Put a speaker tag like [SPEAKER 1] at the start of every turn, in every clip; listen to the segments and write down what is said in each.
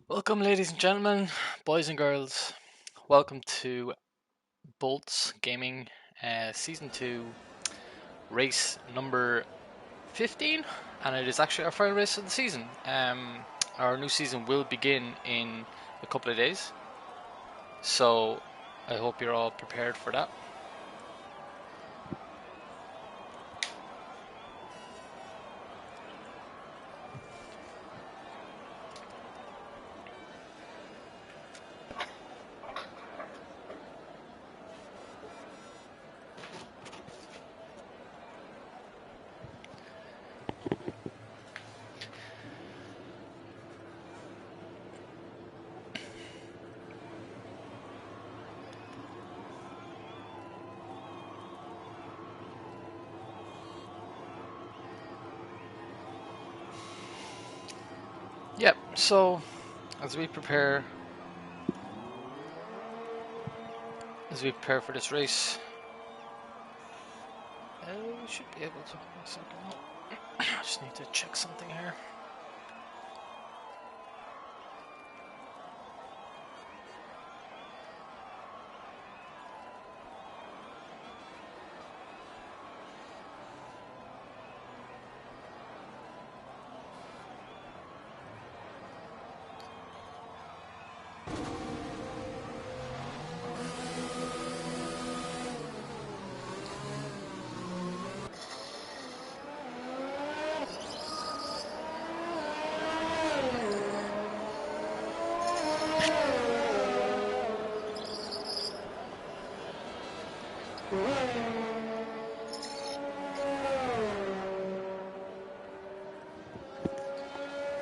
[SPEAKER 1] Welcome, ladies and gentlemen, boys and girls. Welcome to Boltz Gaming Season 2, race number 15, and it is actually our final race of the season. Our new season will begin in a couple of days, so I hope you're all prepared for that. Yep, so as we prepare for this race, we should be able to. One second. I just need to check something here.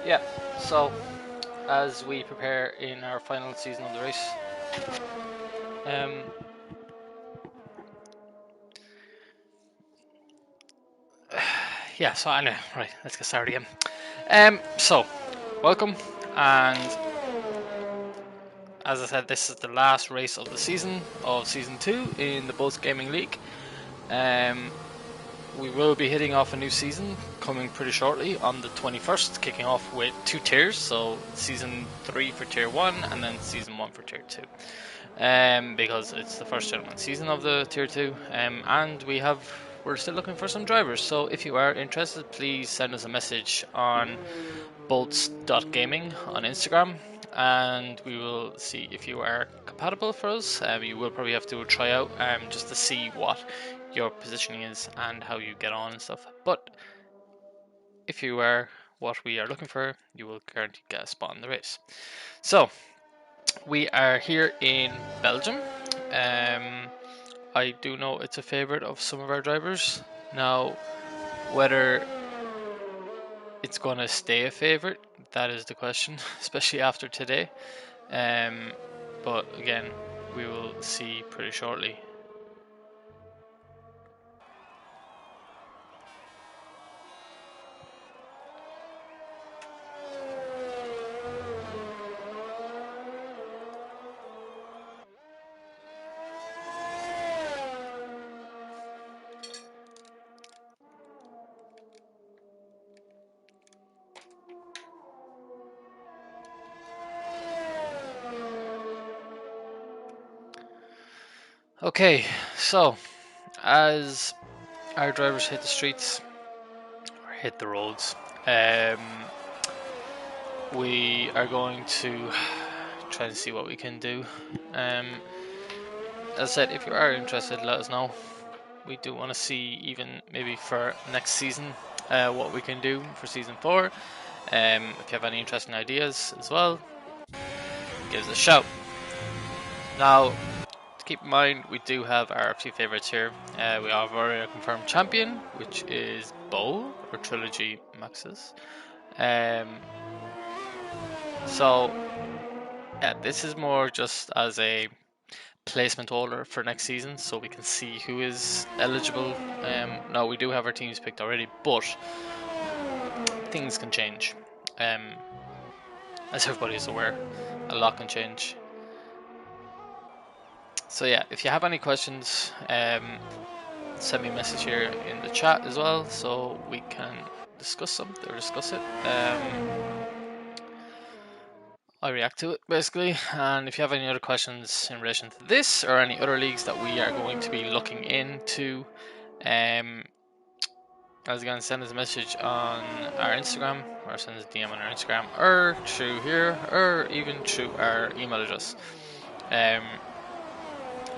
[SPEAKER 1] Yeah, so as we prepare in our final season of the race, yeah, so I know, right, let's get started again. So, welcome, and as I said, this is the last race of the season, of Season 2 in the Boltz Gaming League. We will be hitting off a new season coming pretty shortly on the 21st, kicking off with 2 tiers, so Season 3 for Tier 1 and then Season 1 for Tier 2. Because it's the first gentleman season of the Tier 2, and we're still looking for some drivers, so if you are interested, please send us a message on boltz.gaming on Instagram, and we will see if you are compatible for us. You will probably have to do a tryout just to see what your positioning is and how you get on and stuff, but if you are what we are looking for, you will guaranteed get a spot in the race. So we are here in Belgium. I do know it's a favorite of some of our drivers. Now, whether it's going to stay a favorite, that is the question, especially after today. But again, we will see pretty shortly. Okay, so as our drivers hit the streets or hit the roads, we are going to try and see what we can do. As I said, if you are interested, let us know. We do want to see, even maybe for next season, what we can do for Season 4. If you have any interesting ideas as well, give us a shout. Now, to keep in mind, we do have our few favourites here. We have our confirmed champion, which is Bo, or Trilogy Maxes. So, yeah, this is more just as a placement holder for next season, so we can see who is eligible. Now, we do have our teams picked already, but things can change. As everybody is aware, a lot can change. So yeah, if you have any questions, send me a message here in the chat as well, so we can discuss it. I react to it basically. And if you have any other questions in relation to this or any other leagues that we are going to be looking into, I was going to send us a message on our Instagram, or send us a DM on our Instagram, or through here, or even through our email address,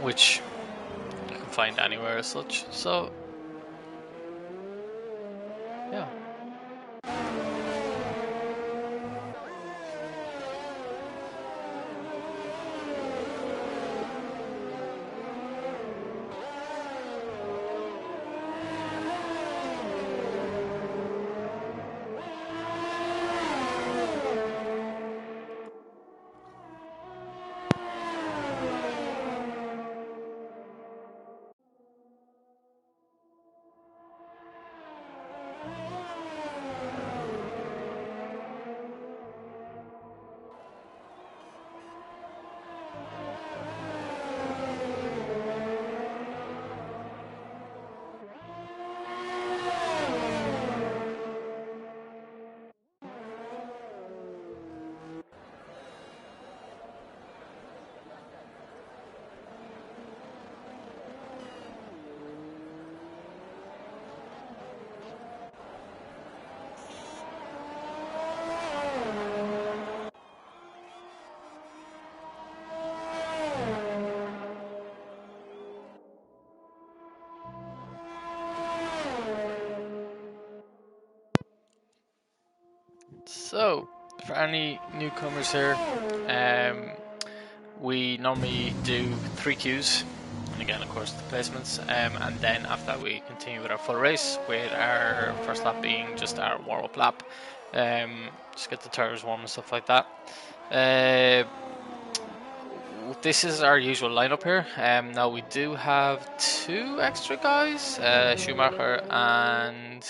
[SPEAKER 1] which you can find anywhere as such. So, yeah. So, for any newcomers here, we normally do 3 queues, and again, of course, the placements, and then after that, we continue with our full race, with our first lap being just our warm-up lap, just get the tires warm and stuff like that. This is our usual lineup here. Now we do have 2 extra guys, Schumacher and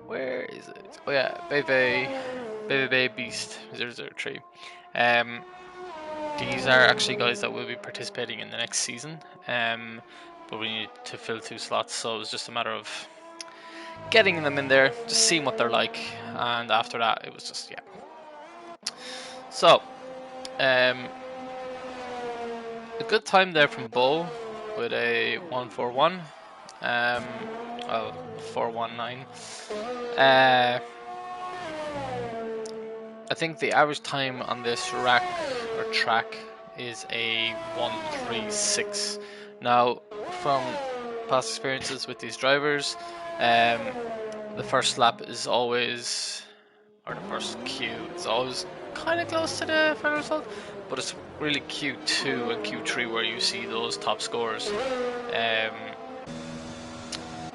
[SPEAKER 1] where is it? Oh yeah, Baby Beast 003. These are actually guys that will be participating in the next season. But we need to fill 2 slots, so it was just a matter of getting them in there, just seeing what they're like, and after that, it was just yeah. So, a good time there from Bo with a 141. 419. I think the average time on this rack or track is a 136. Now, from past experiences with these drivers, the first lap is always, or the first queue is always kind of close to the final result, but it's really Q2 and Q3 where you see those top scores.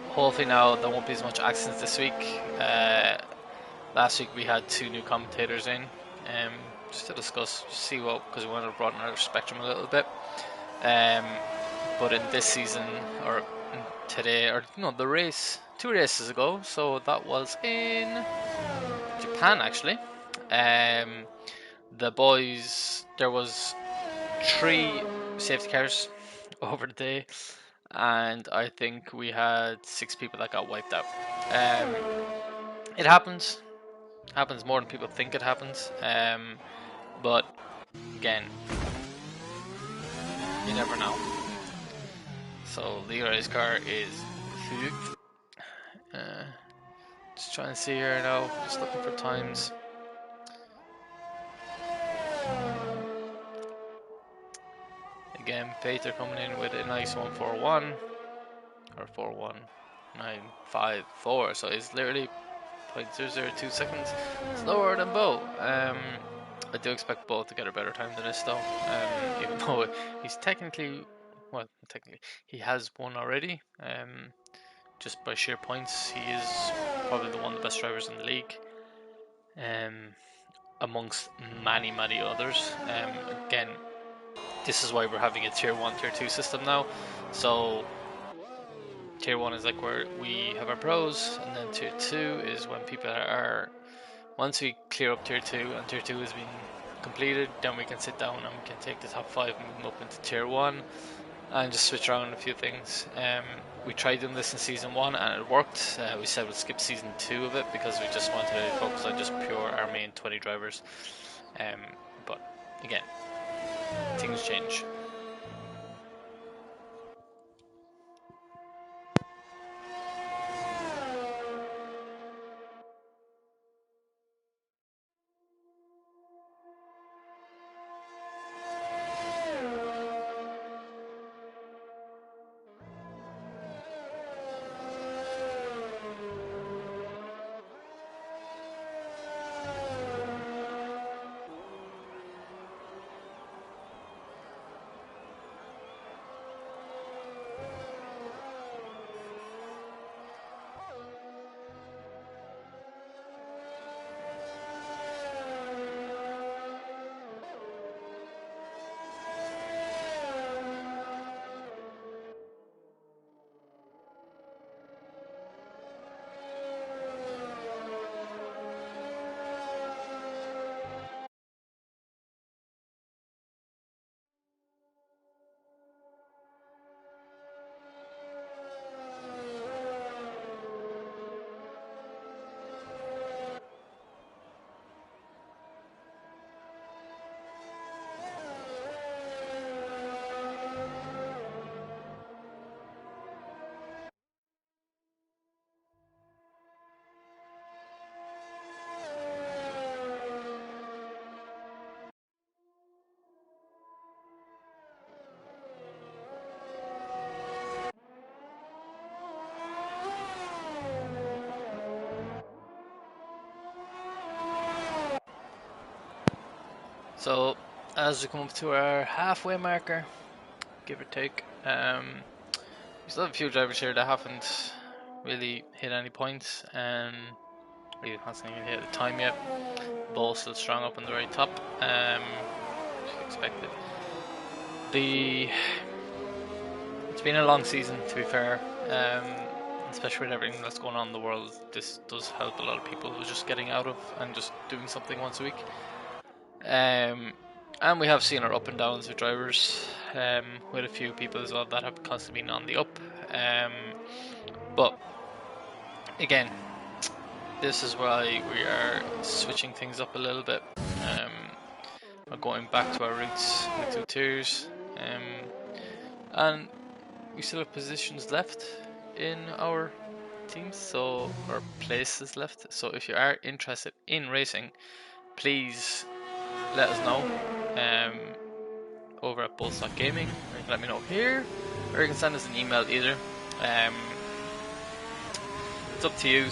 [SPEAKER 1] Hopefully now there won't be as much accidents this week. Last week we had 2 new commentators in, just to discuss, see what, because we wanted to broaden our spectrum a little bit. But in this season, or today, or no, the race, 2 races ago, so that was in Japan actually. The boys, there was 3 safety cars over the day, and I think we had 6 people that got wiped out. It happens more than people think it happens, but again, you never know. So Leroy's car is hooked. Just trying to see here now, just looking for times. Again, Peter coming in with a nice 141 or 41954, so it's literally 0.002 seconds slower than Bo. I do expect Bo to get a better time than this though, even though he's technically, well, technically he has won already. Just by sheer points, he is probably one of the best drivers in the league, amongst many others. Again, this is why we're having a tier 1, tier 2 system now. So tier 1 is like where we have our pros, and then tier 2 is when people are, once we clear up tier 2 and tier 2 has been completed, then we can sit down and we can take the top 5 and move them up into tier 1 and just switch around a few things. we tried doing this in season 1 and it worked. We said we'd skip season 2 of it because we just wanted to focus on just pure our main 20 drivers. But again, things change. So as we come up to our halfway marker, give or take, we still have a few drivers here that haven't really hit any points, and really hasn't even hit the time yet. Ball's still strong up on the very top, expected. It's been a long season, to be fair, especially with everything that's going on in the world. This does help a lot of people who are just getting out of and just doing something once a week. And we have seen our up and downs with drivers, with a few people as well that have constantly been on the up. But again, this is why we are switching things up a little bit. We're going back to our roots with 2 tiers, and we still have positions left in our teams, so or places left. So if you are interested in racing, please let us know over at boltz.gaming, or you can let me know here, or you can send us an email either. It's up to you.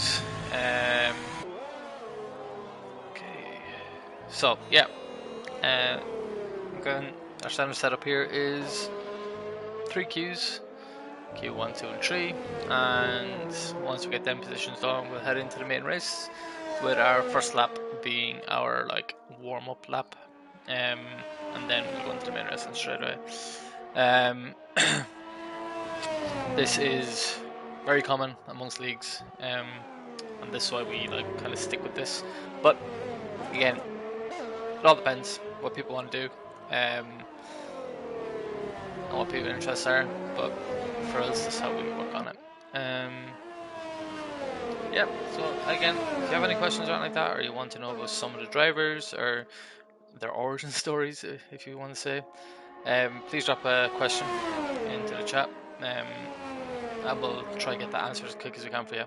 [SPEAKER 1] Okay, so yeah, again, our standard setup here is 3 queues, Q1, 2 and 3, and once we get them positions done, we'll head into the main race, with our first lap being our like warm-up lap, and then we'll go into the main race and straight away. This is very common amongst leagues, and this is why we like kind of stick with this. But again, it all depends what people want to do, and what people's interests are. But for us, this is how we work on it. Yeah, so again, if you have any questions or anything like that, or you want to know about some of the drivers or their origin stories, if you want to say, please drop a question into the chat. I will try to get the answer as quick as we can for you.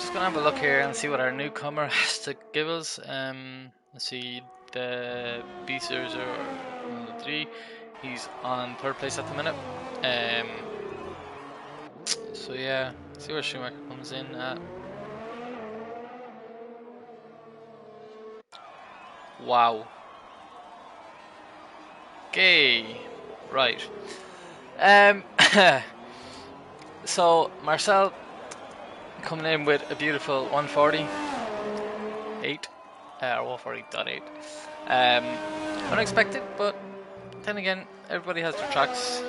[SPEAKER 1] just gonna have a look here and see what our newcomer has to give us. Let's see, the B003. He's on 3rd place at the minute. So yeah, see where Schumacher comes in at. Wow. Okay, right. So Marcel coming in with a beautiful 148, or 140.8. Unexpected, but then again, everybody has their tracks.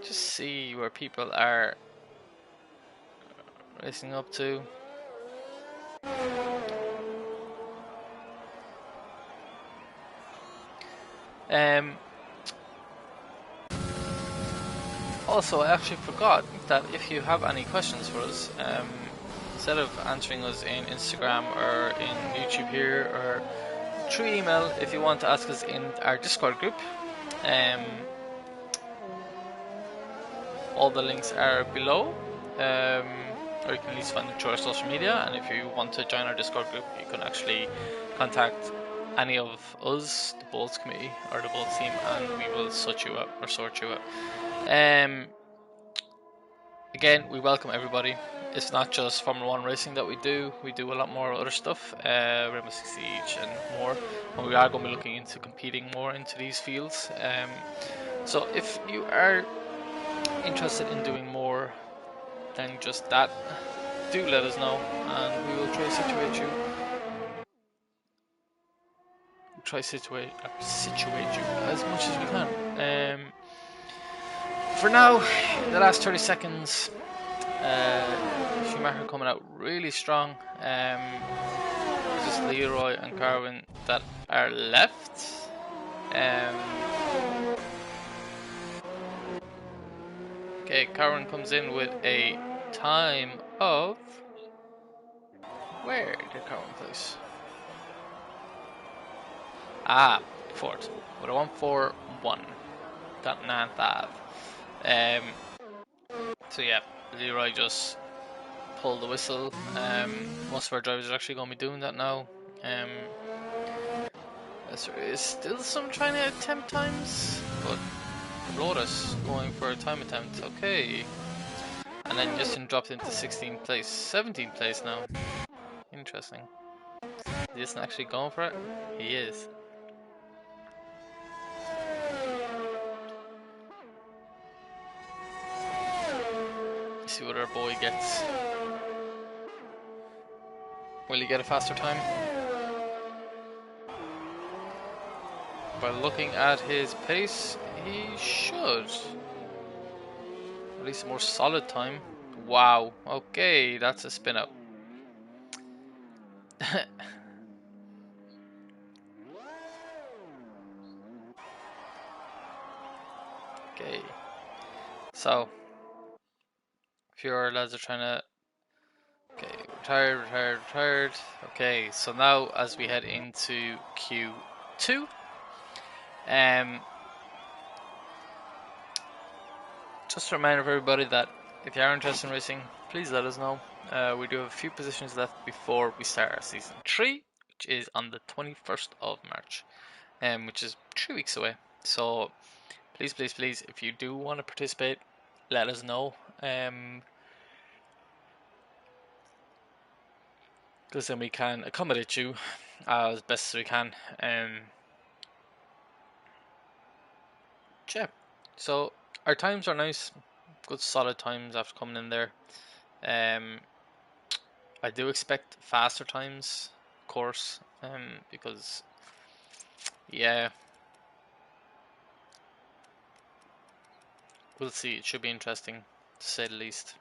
[SPEAKER 1] Just see where people are racing up to. Also, I actually forgot that if you have any questions for us, instead of answering us in Instagram or in YouTube here or through email, if you want to ask us in our Discord group, all the links are below, or you can at least find them through our social media. And if you want to join our Discord group, you can actually contact any of us, the Boltz committee or the Boltz team, and we will sort you out. Again, we welcome everybody. It's not just Formula 1 racing that we do a lot more other stuff, Rainbow Six Siege and more, and we are going to be looking into competing more into these fields. So if you are interested in doing more than just that, do let us know and we will try to situate you as much as we can. For now, the last 30 seconds, Schumacher coming out really strong. Just Leroy and Carwin that are left. Okay, Carwin comes in with a time of... Where did Carwin place? Fourth. With a 141.95. So yeah, Leroy just pulled the whistle. Most of our drivers are actually going to be doing that now. There is still some trying to attempt times, but Lotus going for a time attempt. Okay. And then Justin dropped into 16th place. 17th place now. Interesting. Is Justin actually going for it? He is. Let's see what our boy gets. Will he get a faster time? By looking at his pace, he should. At least a more solid time. Wow. Okay, that's a spin out. Okay. So, a few of our lads are trying to... Okay, retired. Okay, so now as we head into Q2, just a reminder for everybody that if you are interested in racing, please let us know. We do have a few positions left before we start our season 3, which is on the 21st of March, which is 3 weeks away. So please, if you do want to participate, let us know. Because then we can accommodate you as best as we can. Yeah. So our times are nice, good solid times after coming in there. I do expect faster times, of course, because yeah, we'll see. It should be interesting, to say the least.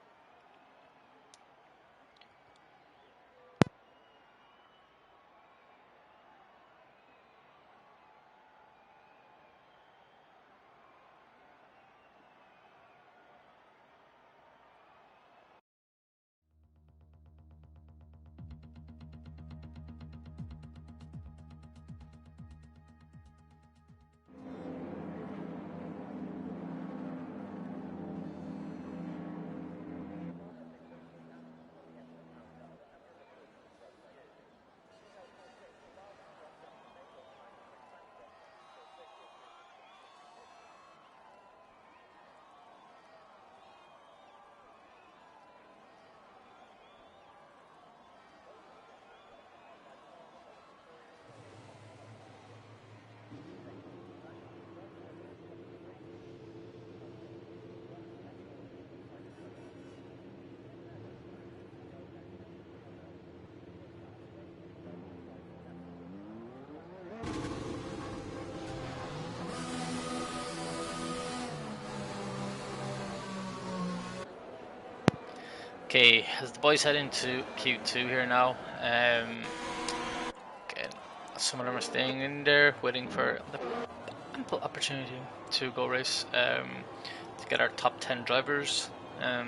[SPEAKER 1] Okay, as the boys head into Q2 here now, again, some of them are staying in there, waiting for the ample opportunity to go race, to get our top 10 drivers, and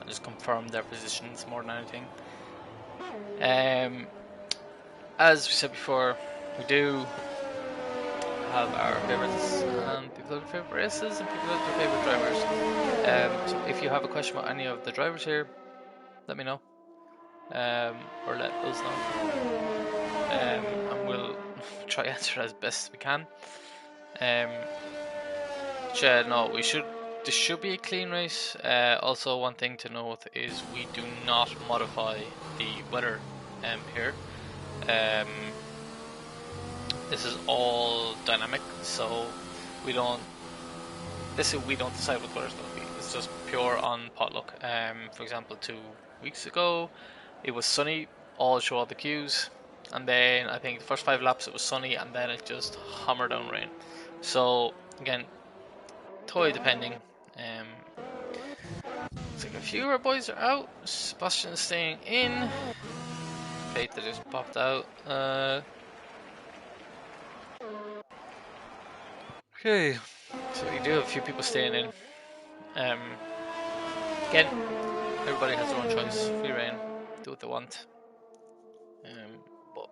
[SPEAKER 1] just confirm their positions more than anything. As we said before, we do have our favourites, and people have their favourite races, and people have their favourite drivers. So if you have a question about any of the drivers here, let me know, or let us know, and we'll try to answer as best we can. Yeah, no, this should be a clean race. Also, one thing to note is we do not modify the weather here. This is all dynamic, so we don't decide what the weather's going to be. It's just pure on potluck. For example, 2 weeks ago, it was sunny all throughout the queues, and then I think the first 5 laps it was sunny, and then it just hammered down rain. So again, totally depending. Looks like a few of our boys are out. Sebastian's staying in. Peter just popped out. Okay, so we do have a few people staying in. Again, everybody has their own choice. Free reign, do what they want. But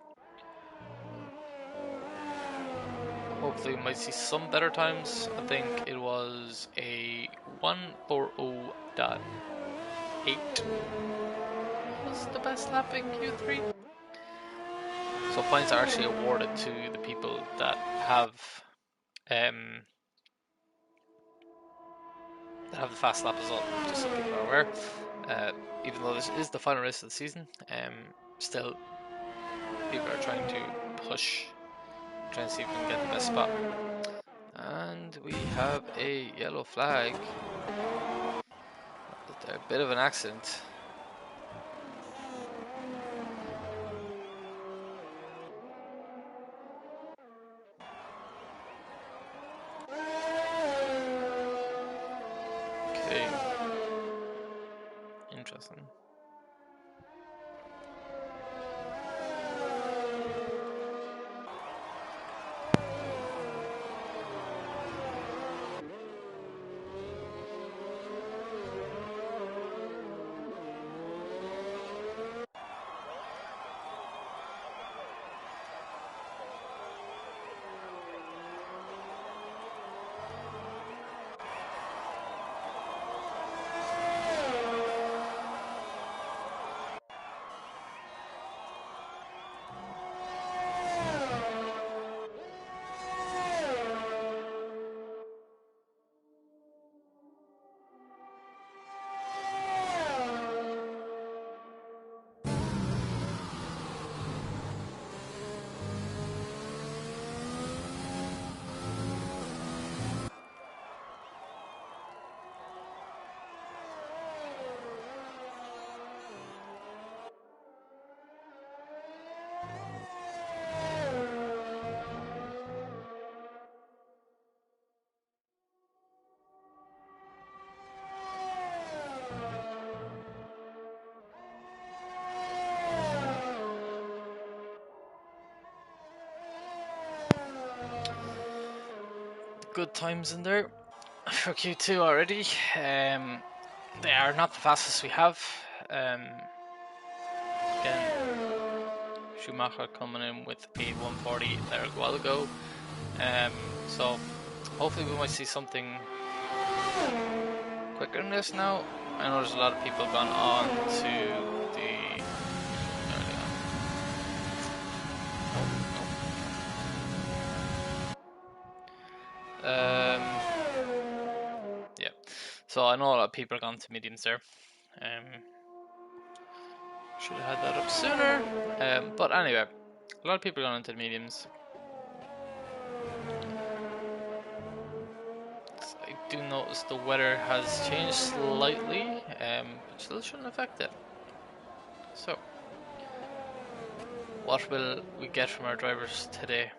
[SPEAKER 1] hopefully, we might see some better times. I think it was a 1:40.8 was the best lap in Q3. So points are actually awarded to the people that have the fast lap as well, just so people are aware. Even though this is the final race of the season, still people are trying to push, trying to see if we can get the best spot. And we have a yellow flag. A bit of an accident. Okay. Interesting. Good times in there for Q2 already. They are not the fastest we have. Again, Schumacher coming in with a 140 there a while ago. So hopefully we might see something quicker than this now. I know there's a lot of people gone on to the. Yeah. So I know a lot of people are gone to mediums there. Should have had that up sooner. But anyway, a lot of people are gone into the mediums. I do notice the weather has changed slightly, but still shouldn't affect it. So, what will we get from our drivers today?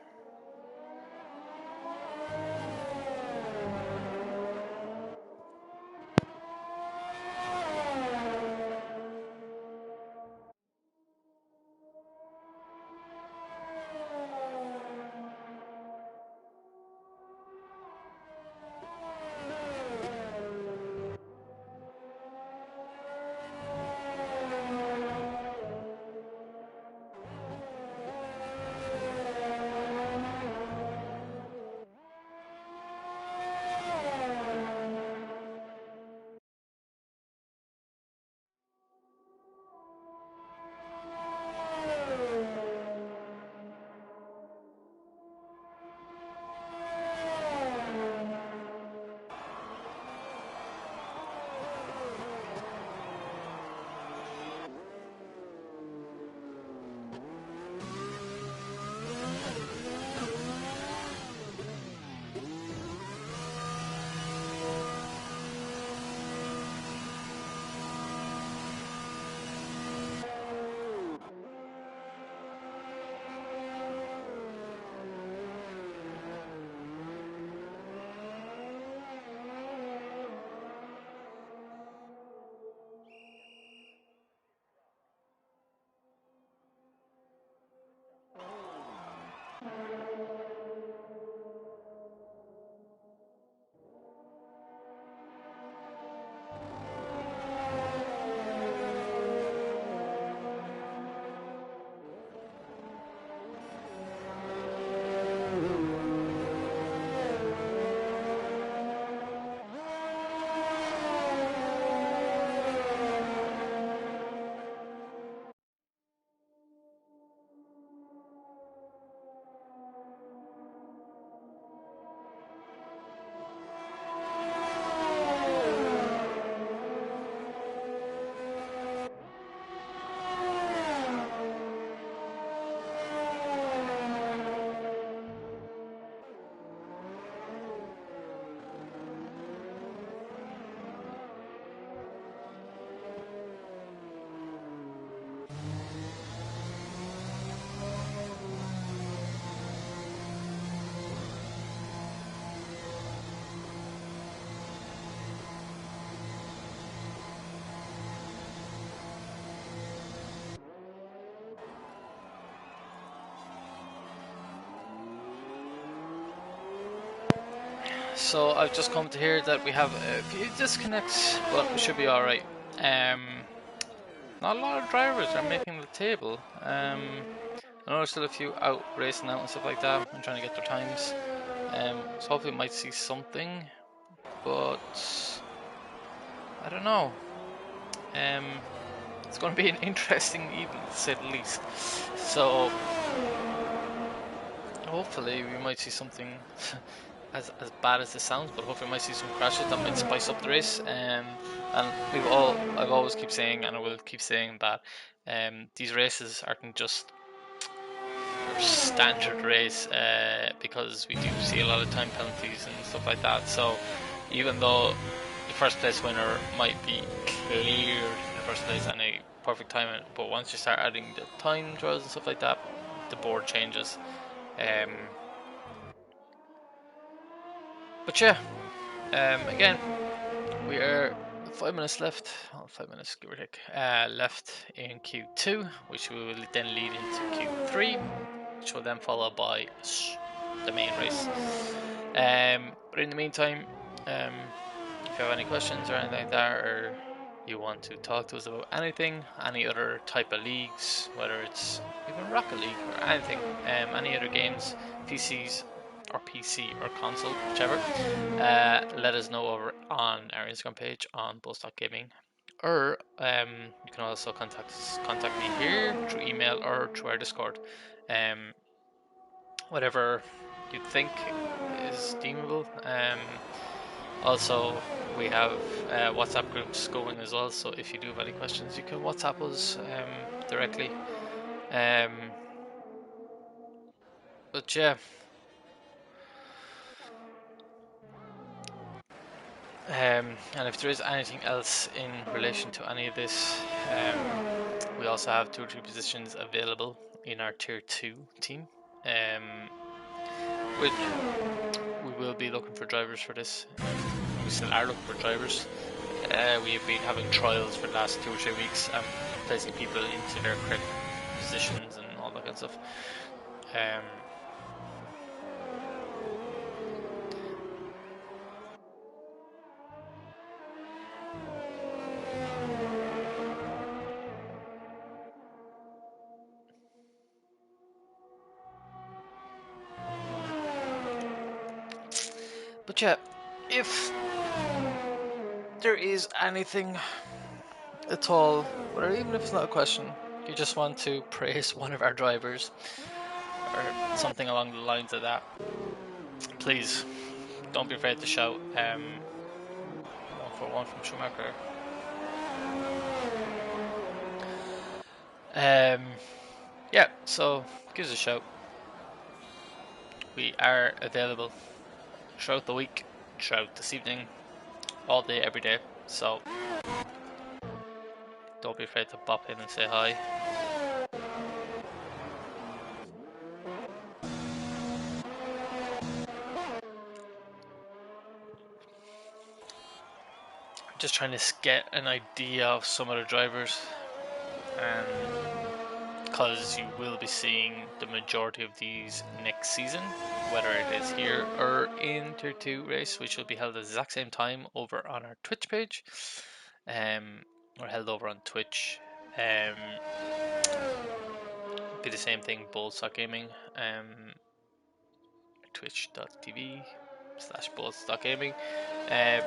[SPEAKER 1] so I've just come to hear that we have a few disconnects, but we should be alright. Not a lot of drivers are making the table. I know there's still a few out racing out and stuff like that and trying to get their times. So hopefully we might see something, but I don't know. It's going to be an interesting evening, to say the least. So hopefully we might see something as bad as this sounds, but hopefully we might see some crashes that might spice up the race. And I've always keep saying, and I will keep saying that these races aren't just your standard race, because we do see a lot of time penalties and stuff like that. So even though the first place winner might be cleared in the first place and a perfect time, but once you start adding the time trials and stuff like that, the board changes. But yeah, again, we are 5 minutes left, 5 minutes give or take, left in Q2, which we will then lead into Q3, which will then follow by the main race. But in the meantime, if you have any questions or anything like that, or you want to talk to us about anything, any other type of leagues, whether it's even Rocket League or anything, any other games, PCs or PC or console, whichever, let us know over on our Instagram page on boltz.gaming, or you can also contact me here through email or through our Discord. Whatever you think is deemable. Also, we have WhatsApp groups going as well, so if you do have any questions, you can WhatsApp us directly. But yeah, and if there is anything else in relation to any of this, we also have 2 or 3 positions available in our tier 2 team, which we will be looking for drivers for this. We still are looking for drivers. We have been having trials for the last 2 or 3 weeks, placing people into their correct positions and all that kind of stuff. But yeah, if there is anything at all, or even if it's not a question, you just want to praise one of our drivers or something along the lines of that, please don't be afraid to shout. 141 from Schumacher. Yeah, so give us a shout. We are available throughout the week, throughout this evening, all day, every day. So don't be afraid to pop in and say hi. Just trying to get an idea of some of the drivers, because you will be seeing the majority of these next season, whether it is here or in Tier 2 race, which will be held at the exact same time over on our Twitch page, or held over on Twitch. Be the same thing, boltz.gaming, twitch.tv/boltz.gaming, and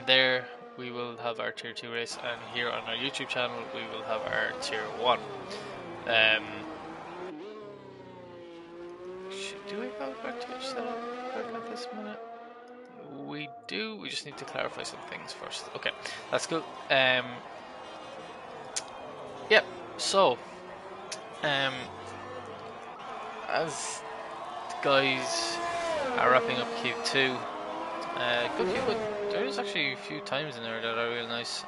[SPEAKER 1] there we will have our tier 2 race, and here on our YouTube channel we will have our tier 1. Do we have our Twitch set up at this minute? We do, we just need to clarify some things first. Okay, that's cool. Yep, so as the guys are wrapping up Q2, good few, but there is actually a few times in there that are real nice.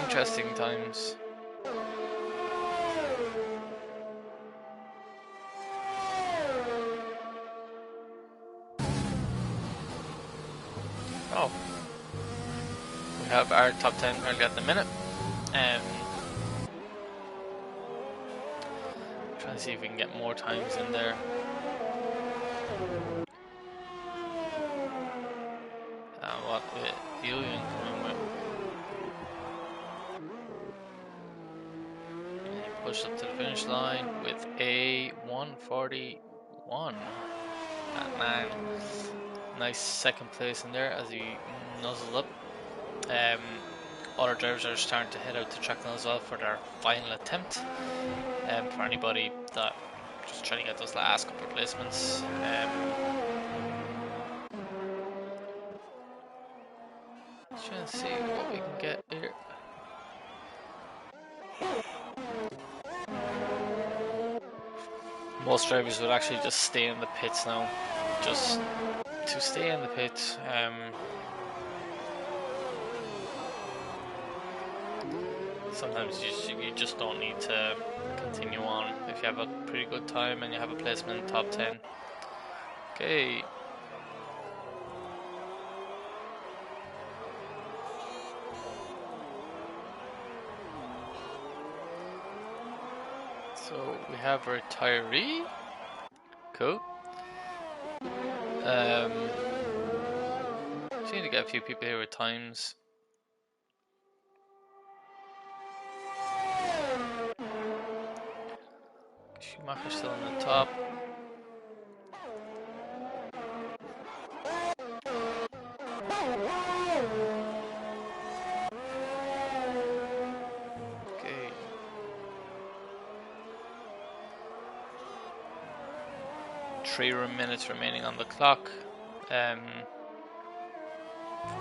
[SPEAKER 1] Interesting times. Oh, we have our top 10 currently at the minute. Trying to see if we can get more times in there. And what with Julian coming with? And he pushed up to the finish line with a 1:41. Man, nice second place in there as he nuzzled up. Other drivers are starting to head out to track now as well for their final attempt. For anybody that just trying to get those last couple of placements. Trying to see what we can get here. Most drivers would actually just stay in the pits now, just to stay in the pits. Sometimes you just don't need to continue on if you have a pretty good time and you have a placement in the top 10. Okay. So we have a retiree. Cool. Just need to get a few people here with times. Schumacher's still on the top. Okay. Three minutes remaining on the clock. For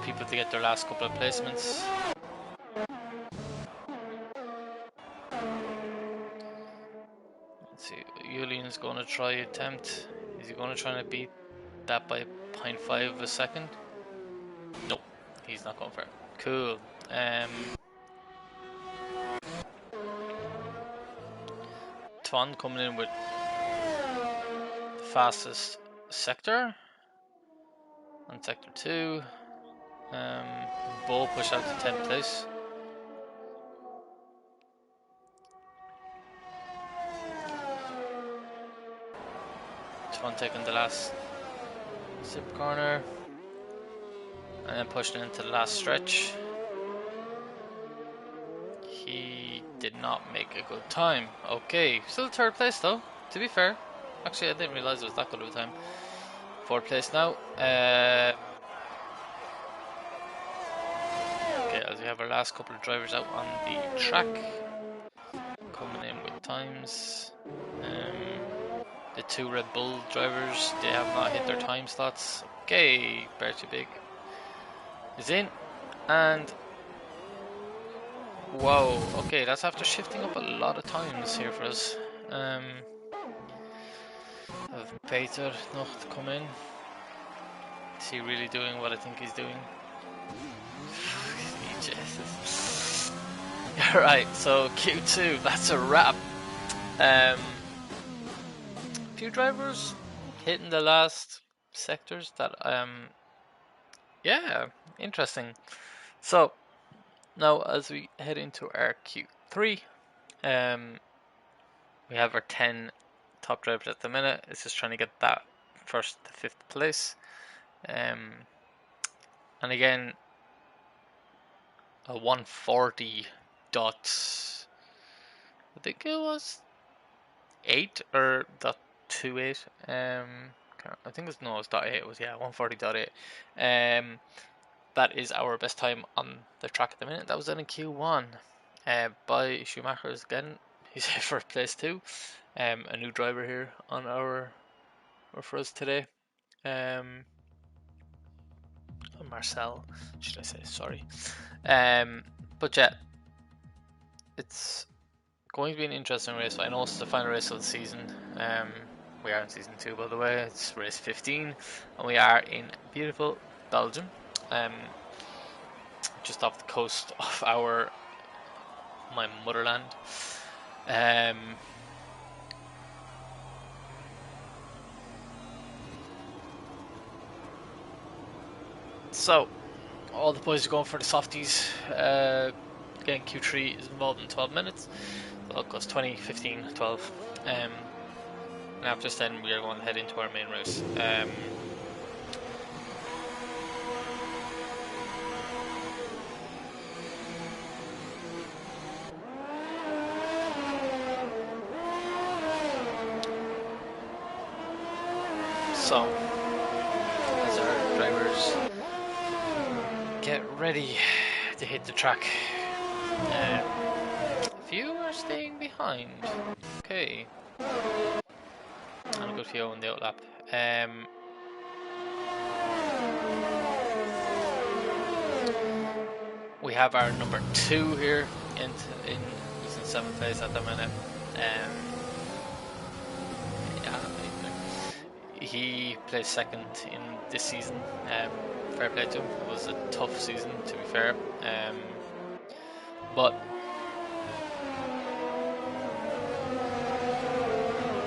[SPEAKER 1] people to get their last couple of placements. Let's see, Julian's going to try attempt. Is he going to try to beat that by 0.5 of a second? Nope, he's not going for it. Cool. Twan coming in with the fastest sector on sector 2. Bull pushed out to 10th place. Twan taking the last zip corner and then pushing into the last stretch. He did not make a good time. Okay, still third place though, to be fair. Actually, I didn't realize it was that good of a time. Fourth place now. Okay, as we have our last couple of drivers out on the track, coming in with times. The two Red Bull drivers, they have not hit their time slots. Okay, Bertie Big is in, and whoa, okay, that's after shifting up a lot of times here for us. Have Peter noch to come in. Is he really doing what I think he's doing? Jesus. Alright, so Q2, that's a wrap. Few drivers hitting the last sectors that yeah, interesting. So now as we head into our Q3, we have our 10 top drivers at the minute. It's just trying to get that first to 5th place. And again, a 140 dot, I think it was 8 or dot 28. I think it's, no, it's dot 8. It was, yeah, 140.8. That is our best time on the track at the minute. That was in Q1 by Schumacher's again. He's here for place 2. A new driver here on our for us today. Marcel, should I say? Sorry. But yeah, it's going to be an interesting race. I know it's the final race of the season. We are in season 2, by the way. It's race 15, and we are in beautiful Belgium, just off the coast of my motherland. So all the boys are going for the softies. Again, Q3 is involved in 12 minutes. So it goes 20, 15, 12. and after this then we are going to head into our main race. So, as our drivers get ready to hit the track, a few are staying behind. Okay, and a good few on the outlap. We have our number 2 here he's in 7th place at the minute. He placed 2nd in this season. Fair play to him. It was a tough season, to be fair. But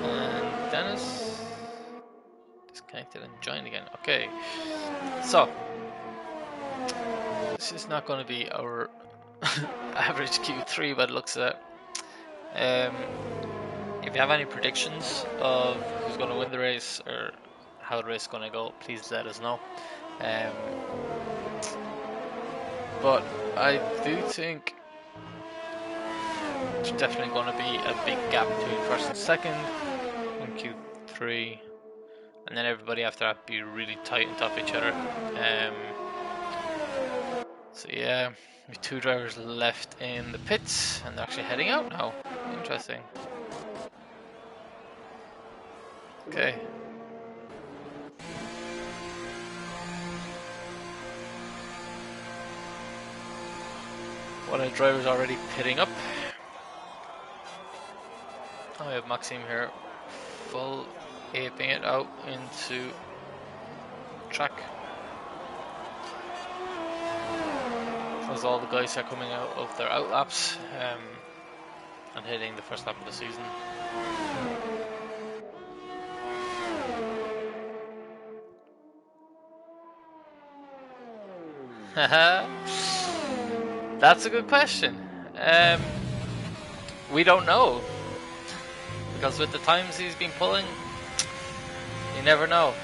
[SPEAKER 1] and Dennis disconnected and joined again. Okay, so this is not going to be our average Q3, but it looks at. If you have any predictions of who's going to win the race or how the race is going to go, please let us know. But I do think there's definitely going to be a big gap between 1st and 2nd in Q3, and then everybody after that be really tight on top of each other. So yeah, we have 2 drivers left in the pits, and they're actually heading out now. Interesting. Okay. One of the drivers already pitting up. Oh, we have Maxime here, full aping it out into track. As all the guys are coming out of their outlaps and hitting the first lap of the season. That's a good question. We don't know, because with the times he's been pulling, you never know.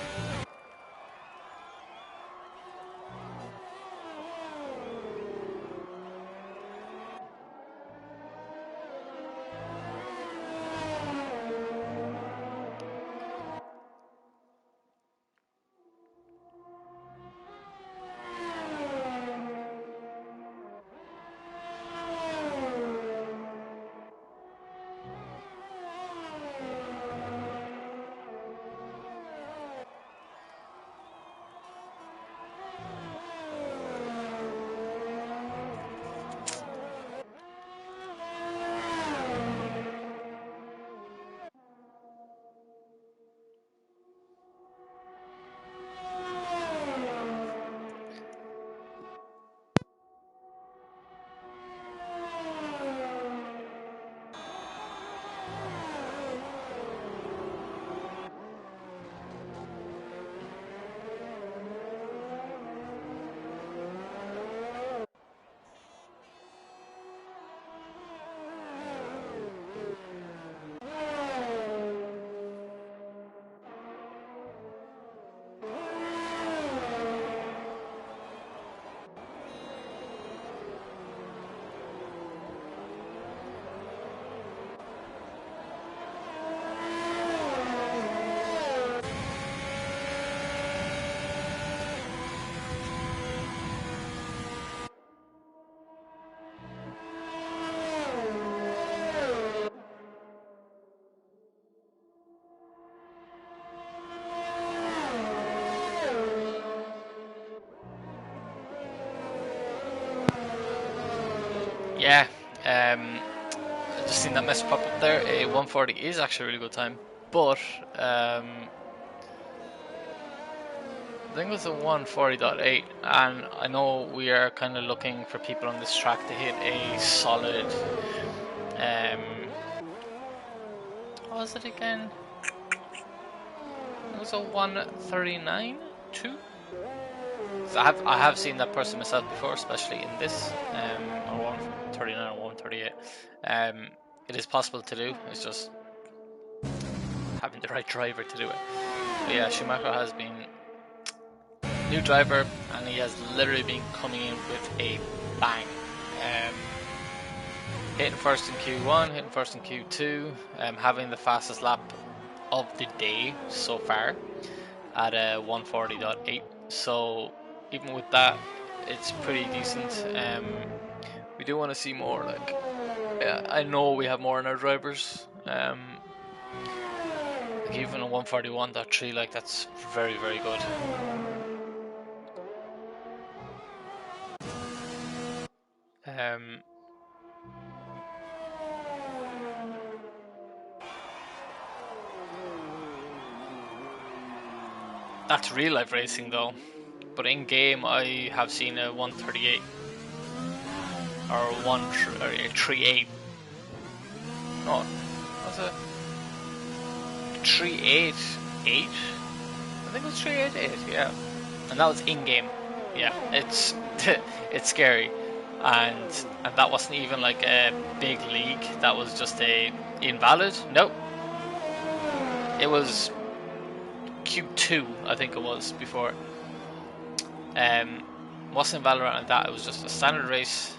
[SPEAKER 1] Yeah, I just seen that message pop up there. A 140 is actually a really good time, but I think it was a 140.8, and I know we are kind of looking for people on this track to hit a solid. What was it again? It was a 139.2. So I have seen that person myself before, especially in this, or 139 or 138. It is possible to do. It's just having the right driver to do it. But yeah, Schumacher has been new driver, and he has literally been coming in with a bang. Hitting first in Q1, hitting first in Q2, having the fastest lap of the day so far at 140.8. So even with that, it's pretty decent. We do want to see more. Like, I know we have more in our drivers. Like even a 141.3, like that's very, very good. That's real life racing though, but in game I have seen a 138 or a 38. No, was it 388? I think it was 388. Yeah, and that was in game. Yeah, it's it's scary, and that wasn't even like a big league. That was just a invalid. Nope, it was Q2, I think it was before. Wasn't Valorant like that. It was just a standard race.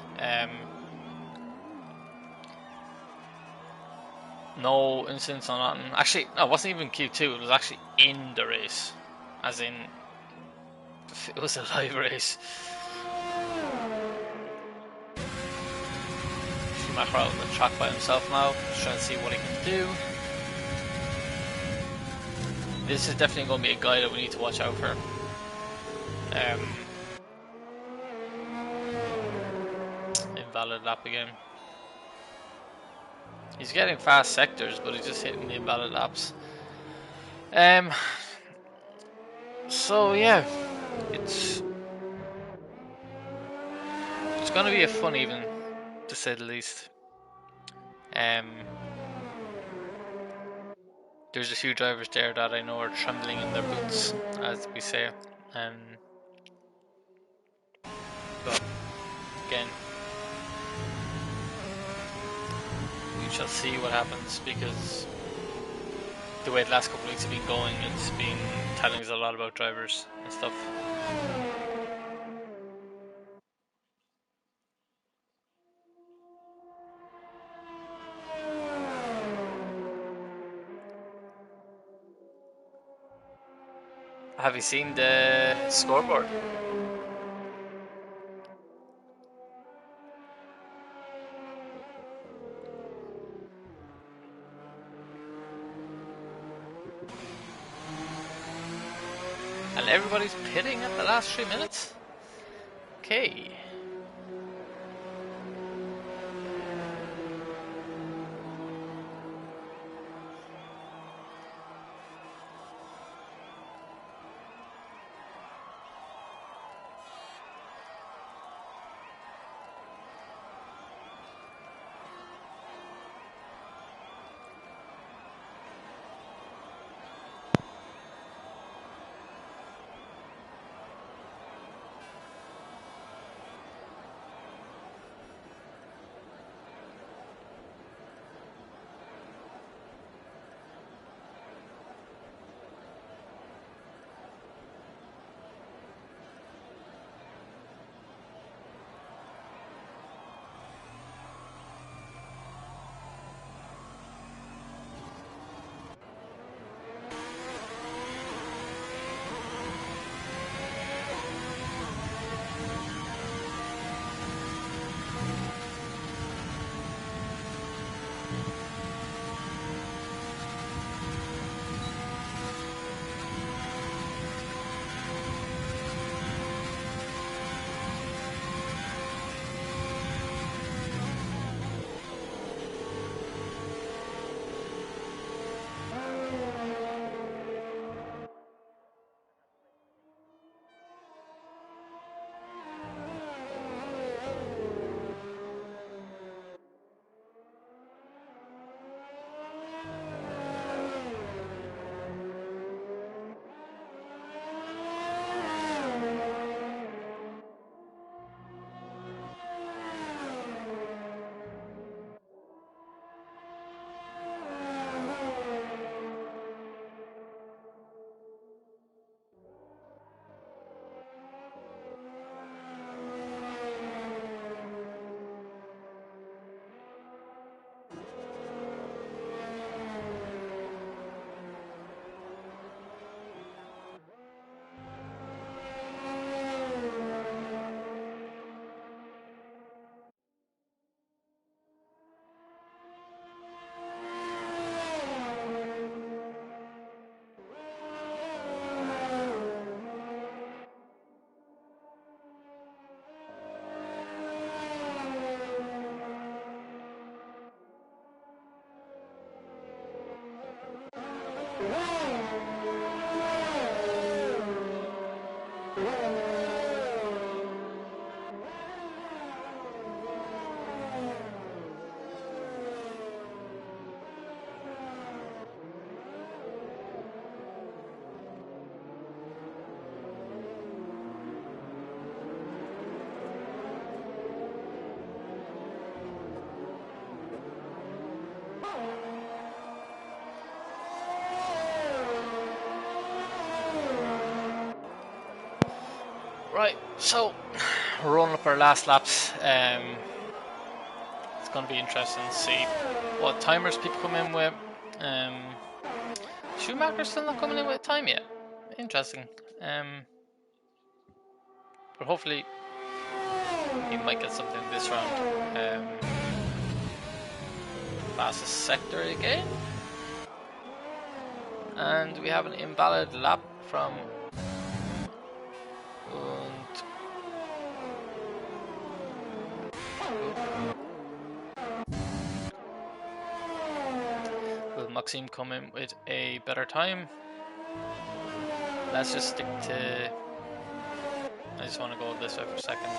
[SPEAKER 1] No incidents on nothing. Actually, no, it wasn't even Q2. It was actually in the race, as in it was a live race. Schumacher out on the track by himself now, just trying to see what he can do. This is definitely going to be a guy that we need to watch out for. Invalid lap again. He's getting fast sectors, but he's just hitting the invalid laps. So yeah, it's going to be a fun evening, to say the least. There's a few drivers there that I know are trembling in their boots, as we say. But again, we shall see what happens, because the way the last couple of weeks have been going, it's been telling us a lot about drivers and stuff. Have you seen the scoreboard? And everybody's pitting at the last 3 minutes? Okay. Right, so we're rolling up our last laps. It's going to be interesting to see what timers people come in with. Schumacher's still not coming in with a time yet. Interesting. But hopefully he might get something this round. Fastest sector again. And we have an invalid lap from Will Maxime come in with a better time? Let's just stick to... I just want to go this way for a second.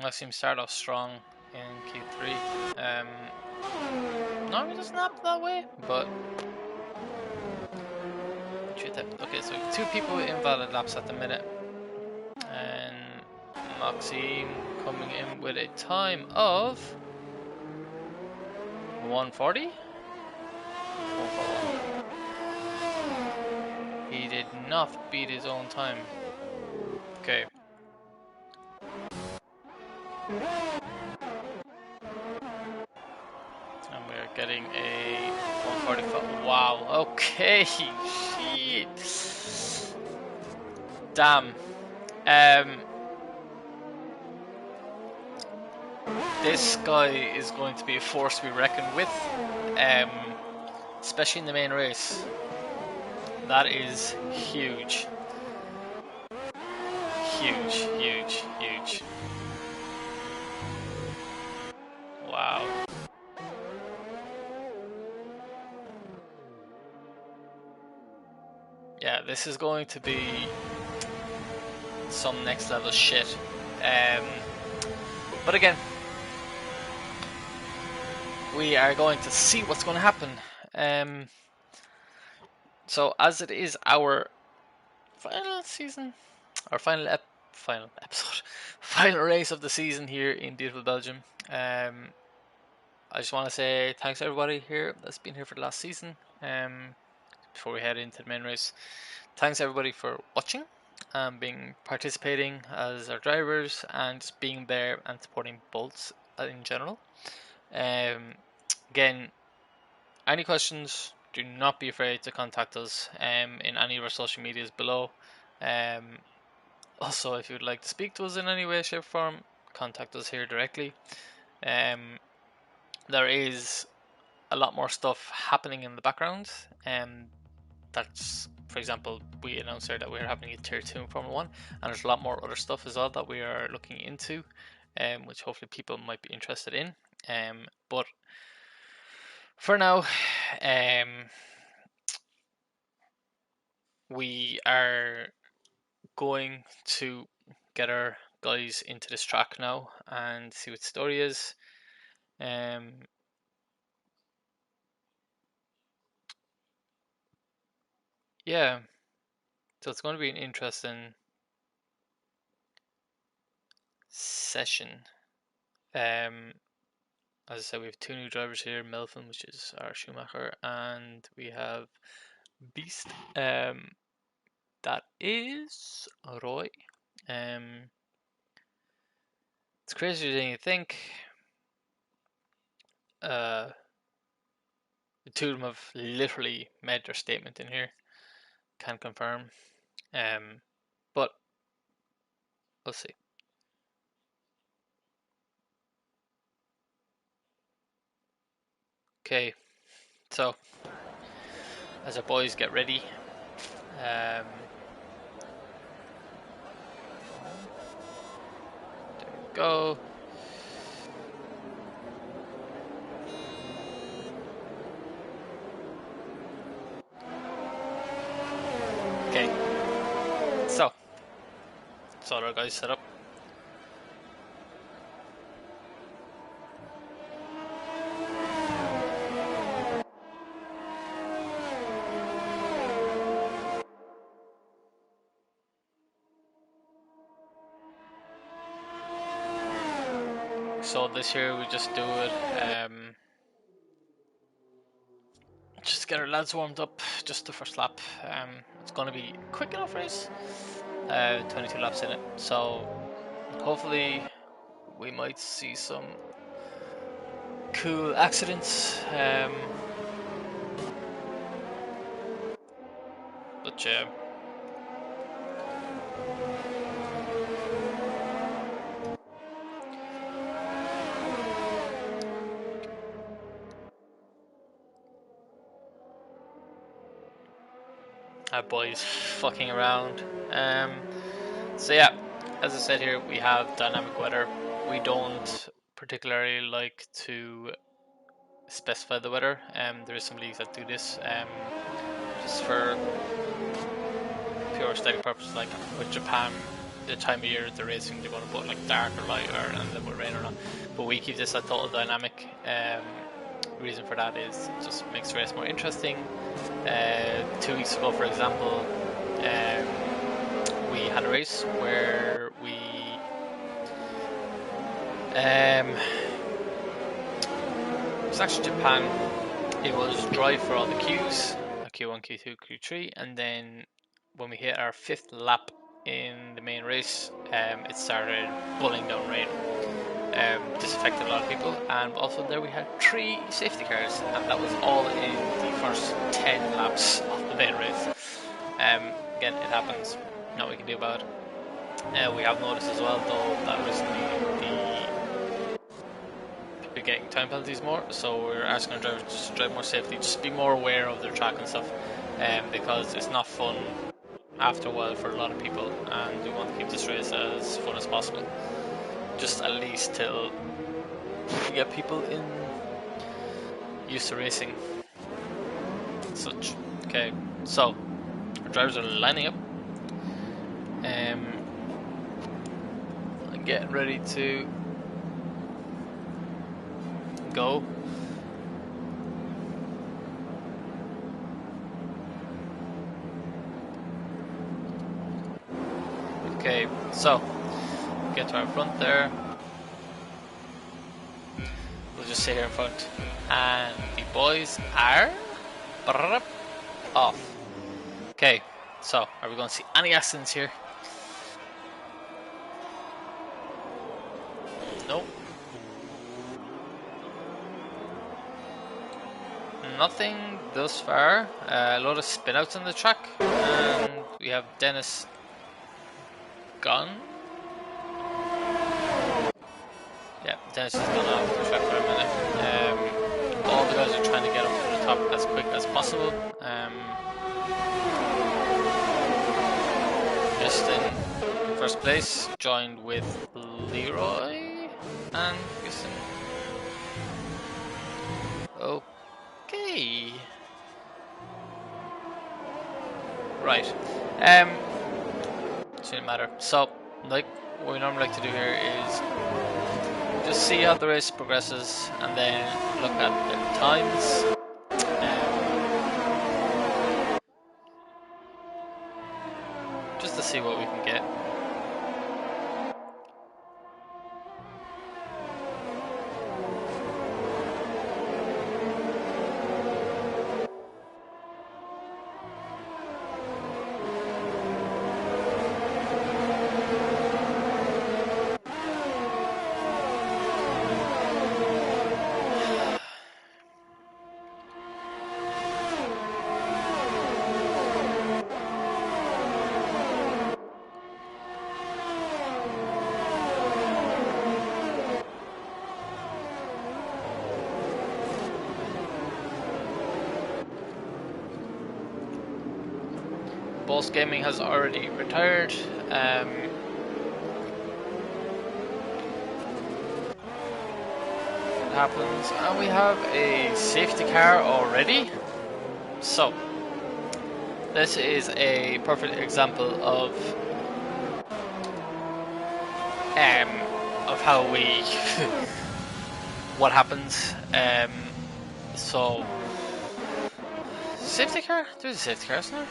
[SPEAKER 1] Maxime started off strong in Q3. No, he doesn't happen that way, but... Okay, so we have two people with invalid laps at the minute. And Maxime coming in with a time of 140. 141. He did not beat his own time. Okay. And we're getting a 145. Wow. Okay. Shit. Damn. This guy is going to be a force to be reckoned with, especially in the main race. That is huge. Huge, huge, huge. Wow. Yeah, this is going to be some next level shit. But again, we are going to see what's going to happen. So as it is our final season, our final episode, final race of the season here in beautiful Belgium. I just want to say thanks to everybody here that's been here for the last season. Before we head into the main race, thanks everybody for watching and participating as our drivers and just being there and supporting Boltz in general. Again, any questions, do not be afraid to contact us in any of our social medias below. Also, if you would like to speak to us in any way, shape, or form, contact us here directly. There is a lot more stuff happening in the background. That's, for example, we announced there that we're having a tier 2 in Formula 1, and there's a lot more other stuff as well that we are looking into, which hopefully people might be interested in. But for now, we are going to get our guys into this track now and see what the story is. Yeah, so it's going to be an interesting session. As I said, we have two new drivers here, Melvin, which is our Schumacher, and we have Beast, that is Roy. It's crazier than you think. The two of them have literally made their statement in here. Can confirm. But we'll see. Okay, so as our boys get ready, there we go. Okay, so that's all our guys set up. So this year we just do it, just to get our lads warmed up, just the first lap. It's going to be a quick enough race, 22 laps in it, so hopefully we might see some cool accidents, but yeah. Our boys fucking around. So yeah, as I said here, we have dynamic weather. We don't particularly like to specify the weather. There is some leagues that do this, just for pure aesthetic purposes. Like with Japan, the time of year they're racing, they're going to put like dark or light, or and then with rain or not. But we keep this at total dynamic. Reason for that is it just makes the race more interesting. 2 weeks ago, for example, we had a race where we it was actually Japan. It was dry for all the queues, Q1, Q2, Q3, and then when we hit our 5th lap in the main race, it started pulling down rain. This affected a lot of people, and also there we had 3 safety cars, and that was all in the first 10 laps of the main race. Again, it happens, nothing we can do about it. We have noticed as well, though, that recently people are getting time penalties more, so we're asking our drivers just to drive more safely, just be more aware of their track and stuff, because it's not fun after a while for a lot of people, and we want to keep this race as fun as possible. Just at least till we get people in used to racing and such. Okay, so our drivers are lining up and getting ready to go. Okay, so get to our front there. We'll just sit here in front, and the boys are off. Okay, so are we going to see any accidents here? Nope. Nothing thus far. A lot of spin outs on the track, and we have Dennis gone. Yeah, Dennis has gone off the track for a minute. All the guys are trying to get up to the top as quick as possible. Just in first place, joined with Leroy and Gustin. Okay. Right. Shouldn't matter. So, like what we normally like to do here is just see how the race progresses and then look at the times. Just to see what we can get. Boltz Gaming has already retired. it happens, and we have a safety car already. So this is a perfect example of how we what happens. So safety car? There's a safety car, isn't there?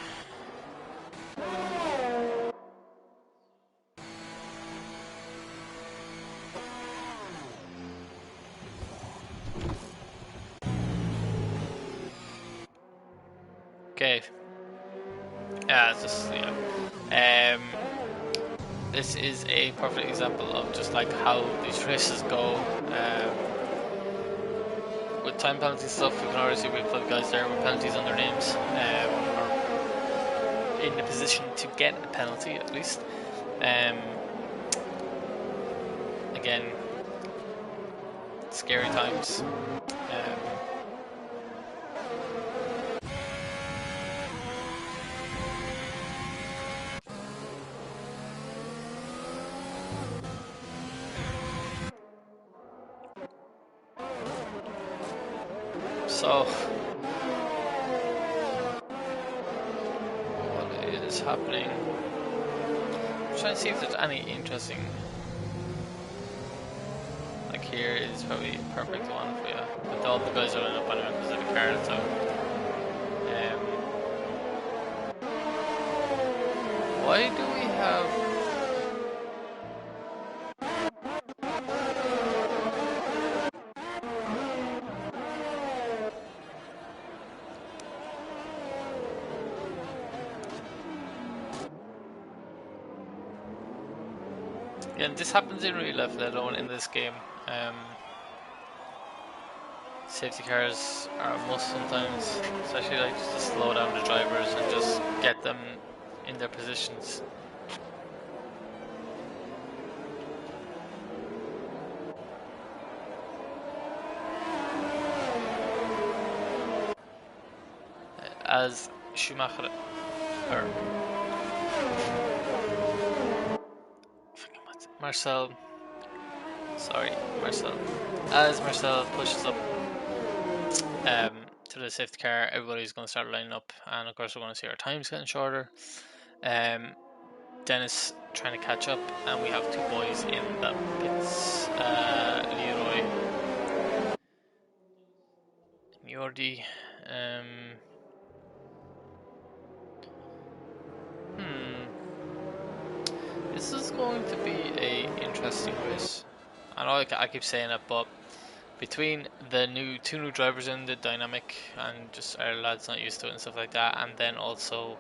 [SPEAKER 1] Okay. Yeah, it's just this is a perfect example of just like how these races go. With time penalty stuff, we can already see we've got guys there with penalties on their names, or in the position to get a penalty at least. Again, scary times. So, what is happening? I'm trying to see if there's any interesting. Like here is probably a perfect one for you. But all the guys are lining up anyway because of the car that's out. Why do we have? Yeah, this happens in real life, let alone in this game. Safety cars are a must sometimes, especially like just to slow down the drivers and just get them in their positions. As Schumacher, or Marcel, as Marcel pushes up to the safety car, everybody's going to start lining up, and of course we're going to see our times getting shorter. Dennis trying to catch up, and we have two boys in the pits, Leroy and Jordi. This is going to be a interesting race. I know I keep saying it, but between the two new drivers in the dynamic and just our lads not used to it and stuff like that, and then also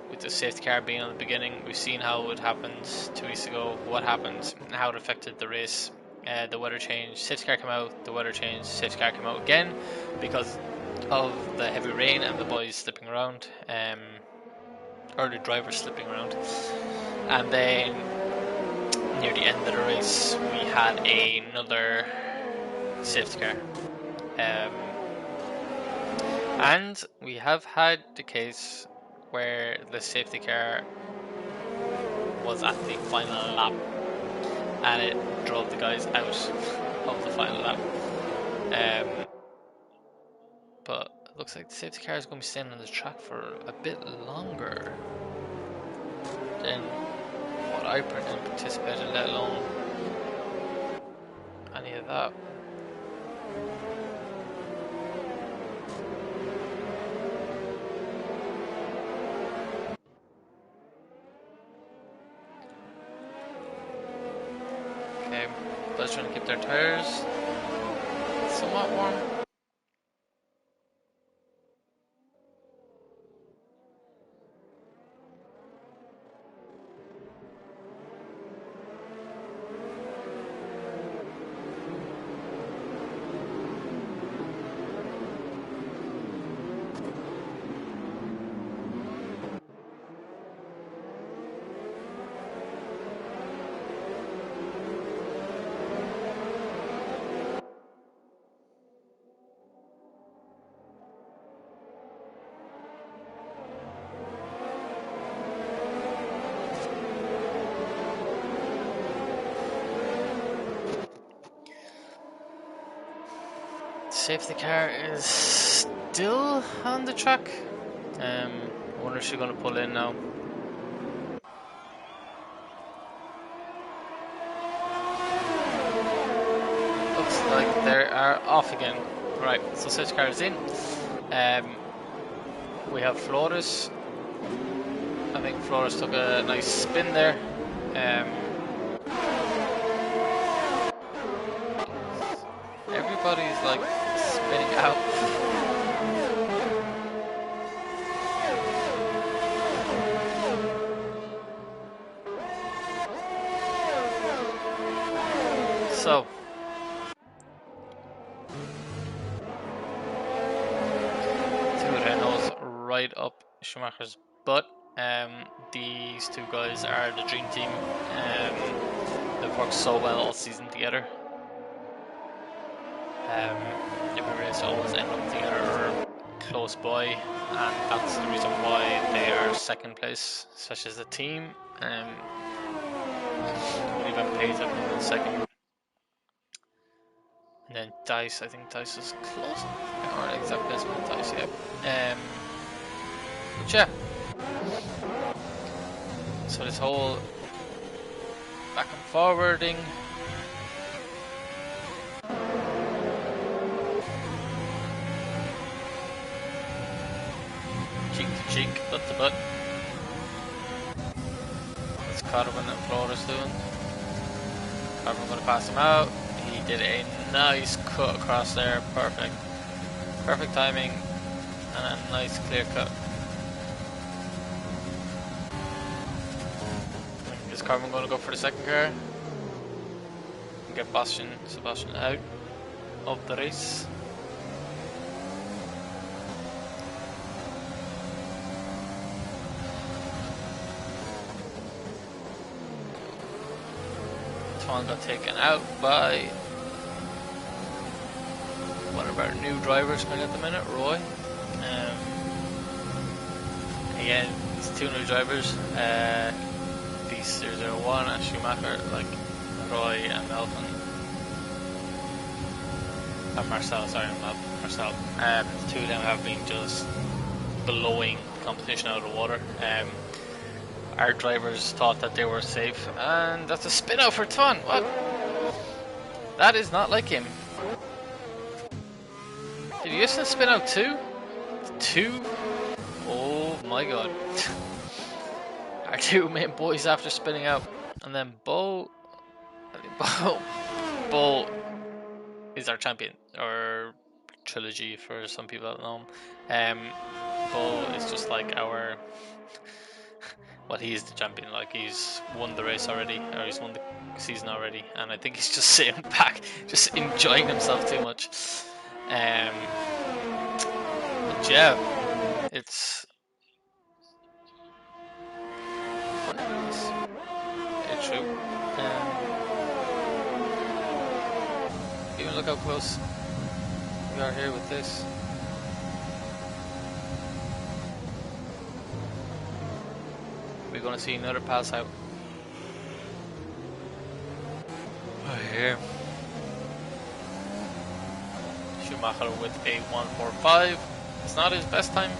[SPEAKER 1] with the safety car being on the beginning, we've seen how it happened 2 weeks ago, what happened, and how it affected the race. The weather changed, safety car came out, the weather changed, safety car came out again because of the heavy rain and the boys slipping around, or the drivers slipping around. And then near the end of the race, we had another safety car. And we have had the case where the safety car was at the final lap and it drove the guys out of the final lap. But it looks like the safety car is going to be staying on the track for a bit longer than what I anticipated, let alone any of that. Okay, both trying to keep their tires somewhat warm. Safety car is still on the track. I wonder if she's going to pull in now. Looks like they are off again. Right, so safety car is in. We have Flores. I think Flores took a nice spin there. Everybody's like spinning out. So two Renaults right up Schumacher's butt. These two guys are the dream team. They've worked so well all season together. Every race always end up together or close by, and that's the reason why they are second place, especially as a team. Even Payton in second. And then Dice, I think Dice is close, or exact placement Dice, yeah. But yeah. So this whole back and forwarding. Cheek to cheek, butt to butt. What's Carvin and Flores doing? Carvin going to pass him out. He did a nice cut across there, perfect. Perfect timing and a nice clear cut. Is Carvin going to go for the second car? And get Sebastian out of the race. Twan got taken out by one of our new drivers coming at the minute, Roy. Again, these two new drivers, these 001 and Schumacher, like Roy and Melvin. Marcel, sorry, not Marcel. The two of them have been just blowing the competition out of the water. Our drivers thought that they were safe, and that's a spin out for Twan. What? That is not like him. Did he just spin out two? Two? Oh my god. Our two main boys after spinning out. And then Bo is our champion, or trilogy for some people that know him. Bo is just like our... Well, he's the champion, like he's won the race already, or he's won the season already, and I think he's just sitting back, just enjoying himself too much. But yeah, it's true. Even look how close we are here with this. We're gonna see another pass out. Oh, here. Schumacher with a 1:45. It's not his best time.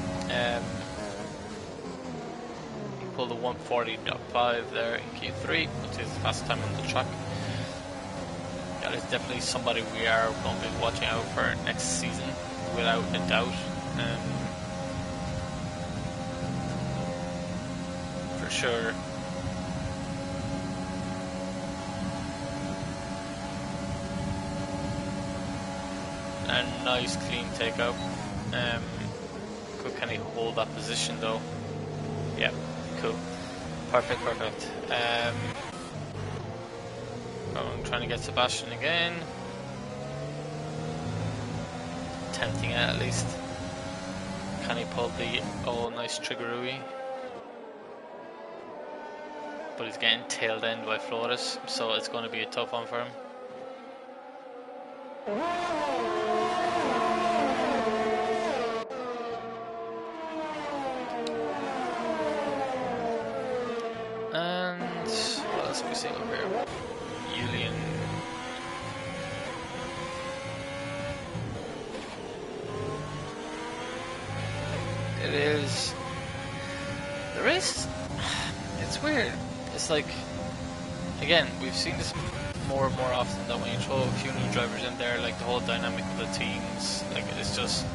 [SPEAKER 1] He pulled a 1:40.5 there in Q3, which is the fastest time on the track. That is definitely somebody we are going to be watching out for next season, without a doubt. For sure. A nice clean takeout. Can he hold that position though? Yeah, cool. Perfect. I'm trying to get Sebastian again. Tempting it at least. Can he pull the nice triggerooey? But he's getting tailed end by Flores, so it's going to be a tough one for him. And what else are we seeing over here? Julian. it's weird. It's like, again, we've seen this more and more often, that when you throw a few new drivers in there, like the whole dynamic of the teams, like it's just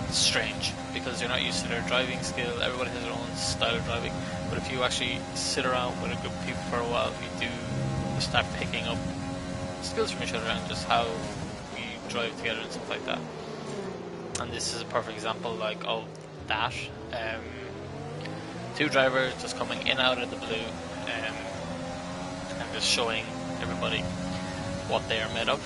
[SPEAKER 1] strange because you're not used to their driving skill. Everybody has their own style of driving, but if you actually sit around with a group of people for a while, you start picking up skills from each other and just how we drive together and stuff like that. And this is a perfect example like of that. Two drivers just coming in out of the blue, and just showing everybody what they are made of.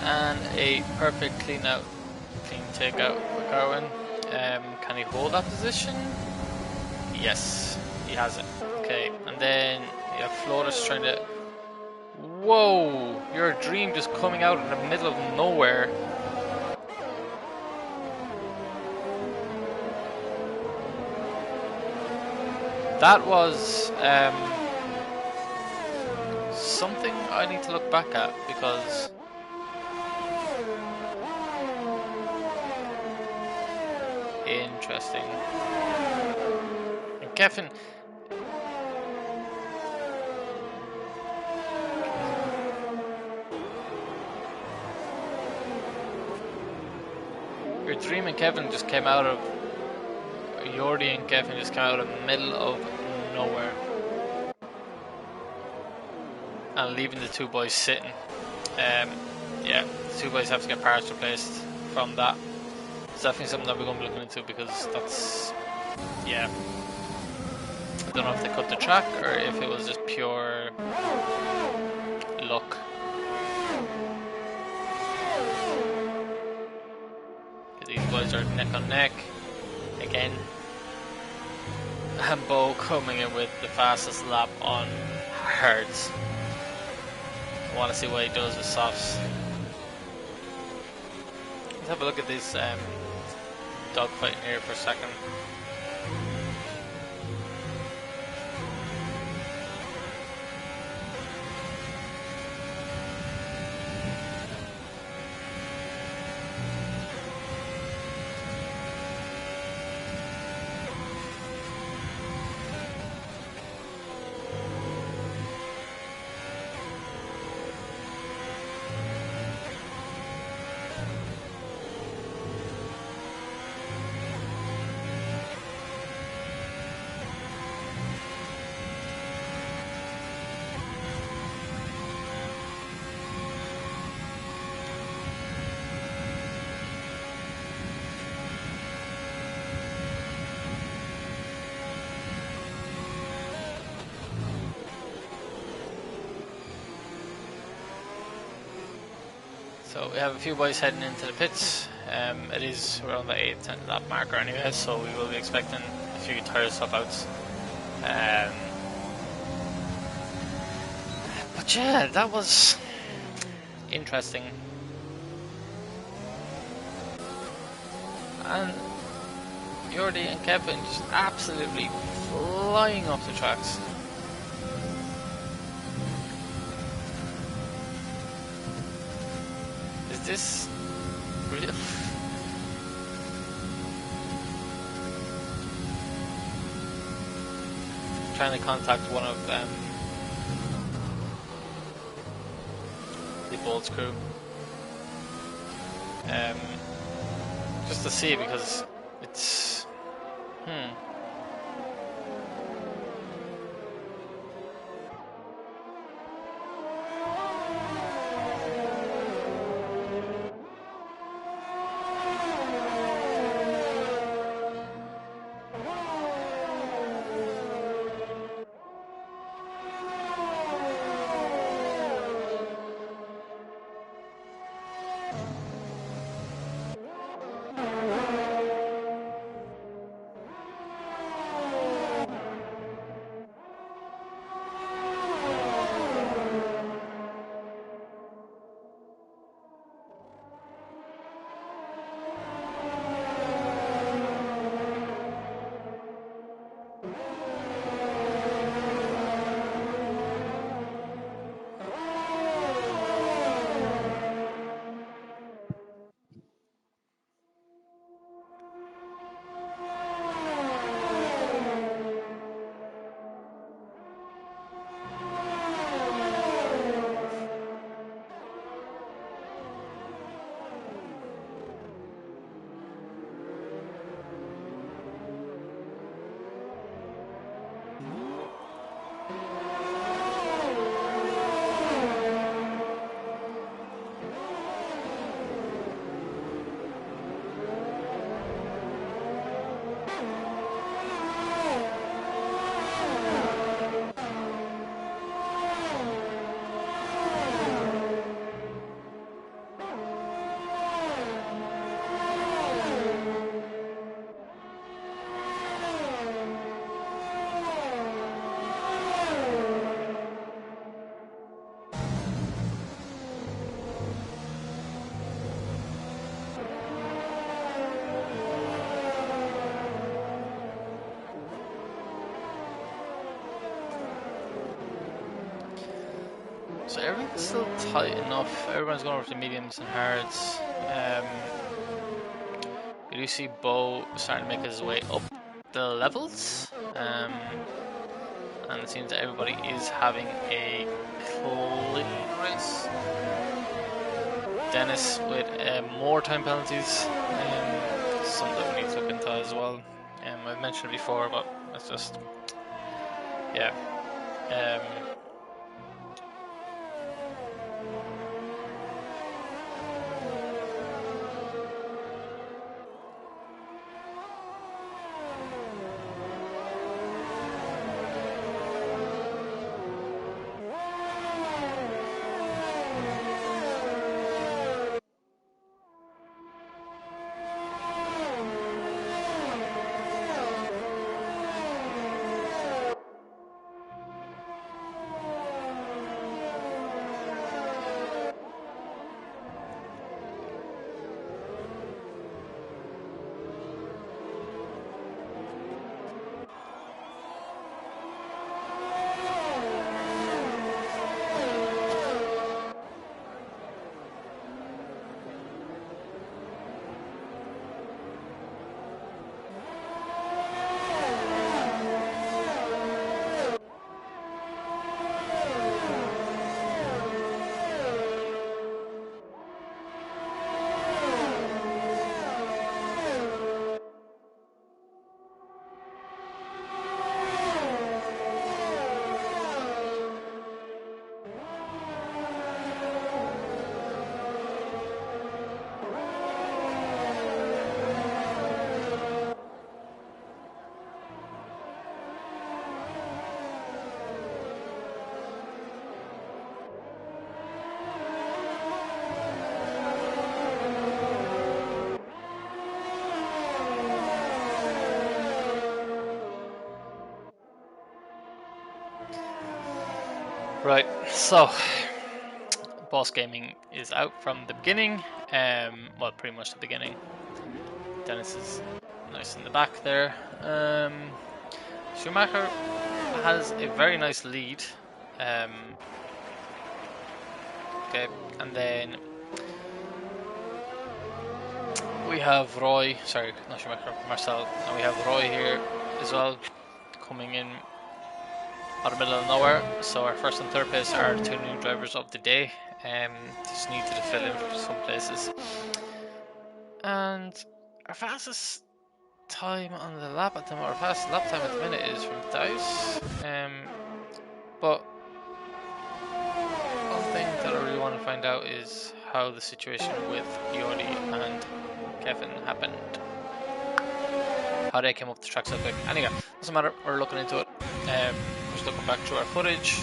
[SPEAKER 1] And a perfect clean take out for Garwin. Can he hold that position? Yes, he has it. Okay, and then you have Flores trying to. Whoa! Your dream just coming out in the middle of nowhere. That was something I need to look back at because. Interesting. And Kevin. Your dream and Kevin just came out of. Jordi and Kevin just came out of the middle of nowhere. And leaving the two boys sitting. Yeah, the two boys have to get parts replaced from that. It's definitely something that we're going to be looking into because that's, yeah. I don't know if they cut the track or if it was just pure luck. These boys are neck on neck again. And Bo coming in with the fastest lap on hards. I want to see what he does with softs. Let's have a look at this dogfight here for a second. So we have a few boys heading into the pits. It is around the 8th and lap marker anyway, so we will be expecting a few tyre swap outs. But yeah, that was interesting. And Jordi and Kevin just absolutely flying off the tracks. Is this real? Trying to contact one of the Boltz crew, just to see, because it's So everything's still tight enough. Everyone's going over to mediums and hards. You do see Bo starting to make his way up the levels. And it seems that everybody is having a clean race. Dennis with more time penalties. Something we need to look into as well. I've mentioned it before, but it's just, yeah. Right, so Boss Gaming is out from the beginning, well, pretty much the beginning. Dennis is nice in the back there. Schumacher has a very nice lead. Okay, and then we have Roy, sorry, not Schumacher, Marcel, and we have Roy here as well, coming in out of the middle of nowhere. So our first and third place are the two new drivers of the day. Just needed to fill in for some places. And our fastest time on the lap at the moment, our fastest lap time at the minute is from Dice. But one thing that I really want to find out is how the situation with Yodi and Kevin happened. How they came up the track so quick. Anyway, doesn't matter, we're looking into it. Just looking back through our footage.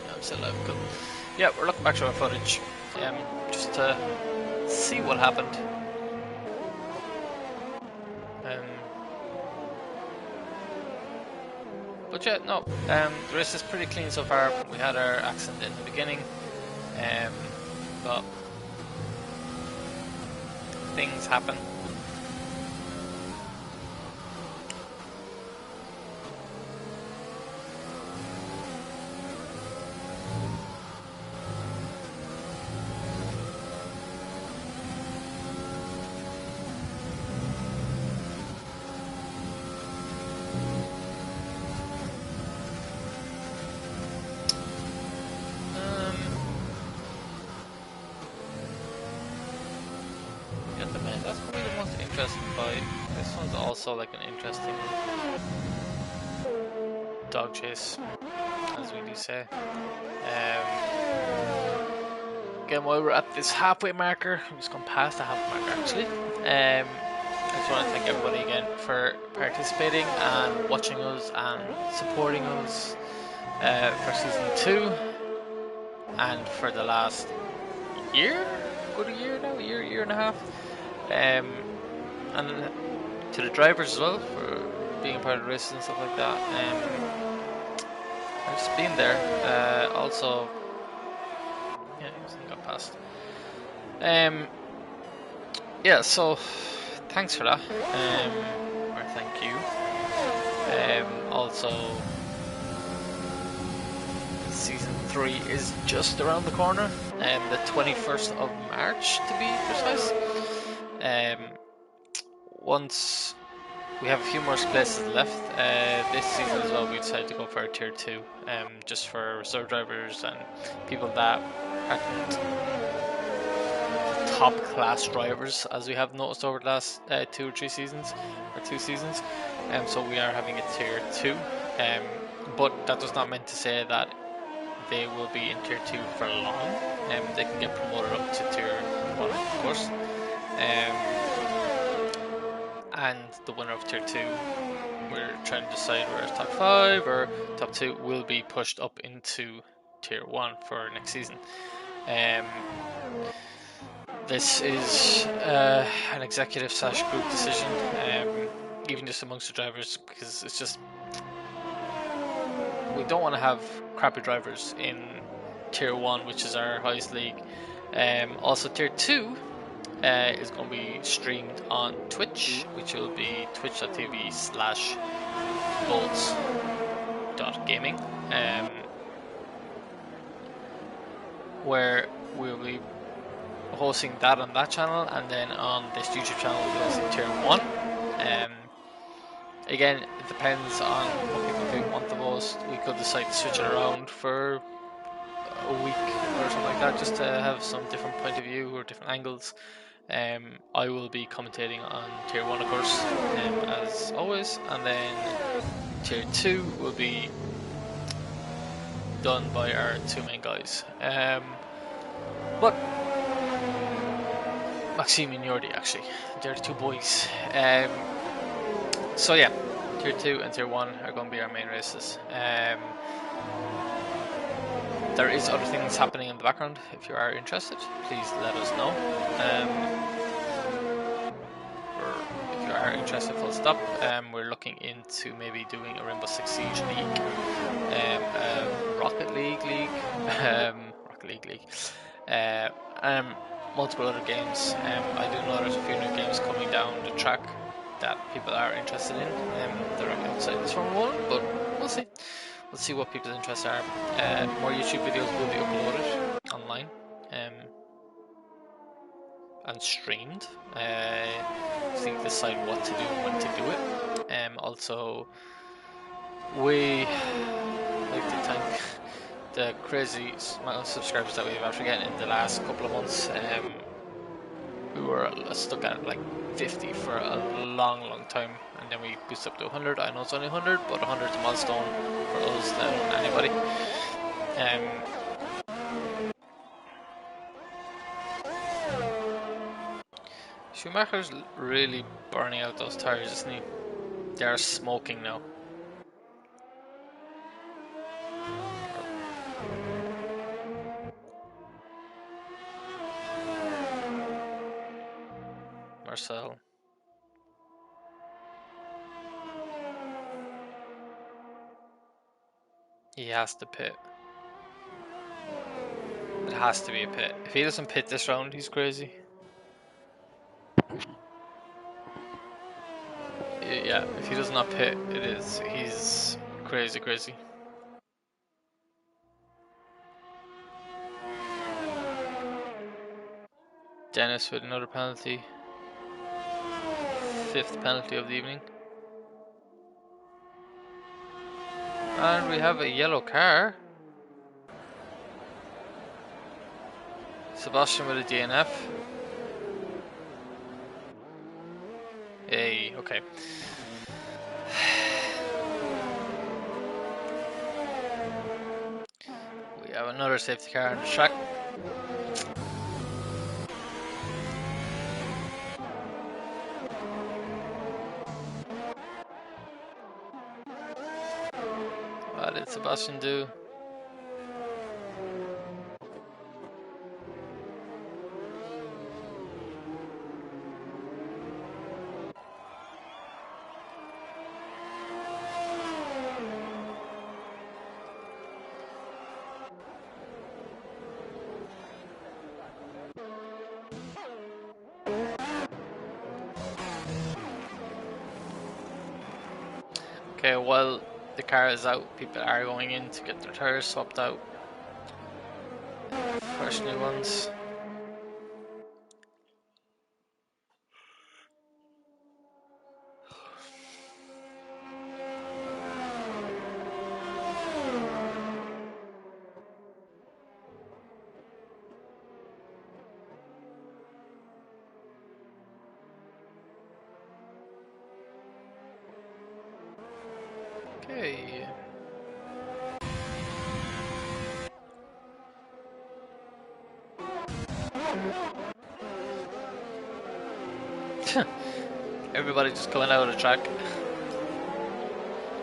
[SPEAKER 1] I'm still live, good. Yeah, we're looking back through our footage. Just to see what happened. But yeah, no, the race is pretty clean so far. We had our accident in the beginning, but things happen. That's probably the most interesting fight. This one's also like an interesting dog chase, as we do say. Again, while we're at this halfway marker, I'm just going past the halfway marker actually. I just want to thank everybody again for participating and watching us and supporting us for season 2 and for the last year, good a year now, year and a half. And to the drivers as well for being a part of the races and stuff like that. And just being there. Also, yeah, I got past. Yeah, so thanks for that. Or thank you. Also, season 3 is just around the corner, the 21st of March to be precise. Once we have a few more places left this season as well, we decided to go for a tier 2, just for reserve drivers and people that aren't top class drivers, as we have noticed over the last 2 or 3 seasons, or 2 seasons. So we are having a tier 2, but that does not mean to say that they will be in tier 2 for long. They can get promoted up to tier 1, of course. And the winner of tier 2, we're trying to decide whether top 5 or top 2 will be pushed up into tier 1 for next season. This is an executive / group decision, even just amongst the drivers, because it's just, we don't want to have crappy drivers in tier 1, which is our highest league. Also, tier 2 is going to be streamed on Twitch, which will be twitch.tv/boltz.gaming, where we'll be hosting that on that channel, and then on this YouTube channel we'll be hosting tier 1. Again, it depends on what people want the most. We could decide to switch it around for a week or something like that, just to have some different point of view or different angles. I will be commentating on tier 1, of course, as always, and then tier 2 will be done by our 2 main guys. But Maxime and Jordi, actually, they're the 2 boys. So yeah, tier 2 and tier 1 are going to be our main races. There is other things happening in the background. If you are interested, please let us know. Or if you are interested, full stop. We're looking into maybe doing a Rainbow Six Siege League, Rocket League, multiple other games. I do know there's a few new games coming down the track that people are interested in. They're outside this Formula 1, but we'll see. We'll see what people's interests are. More YouTube videos will be uploaded online and streamed. So you can decide what to do and when to do it. Also, we like to thank the crazy amount of subscribers that we've after getting in the last couple of months. We were stuck at like 50 for a long time, and then we boosted up to 100. I know it's only 100, but 100 is a milestone for us than anybody. Schumacher's really burning out those tires, isn't he? They are smoking now. Marcel. He has to pit. It has to be a pit. If he doesn't pit this round, he's crazy. Yeah, if he does not pit, he's crazy. Dennis with another penalty. 5th penalty of the evening. And we have a yellow car. Sebastian with a DNF. Hey, okay. We have another safety car on the track. What did Sebastian do? Okay, while the car is out, people are going in to get their tires swapped out. Fresh new ones. Okay. Everybody just coming out of the track.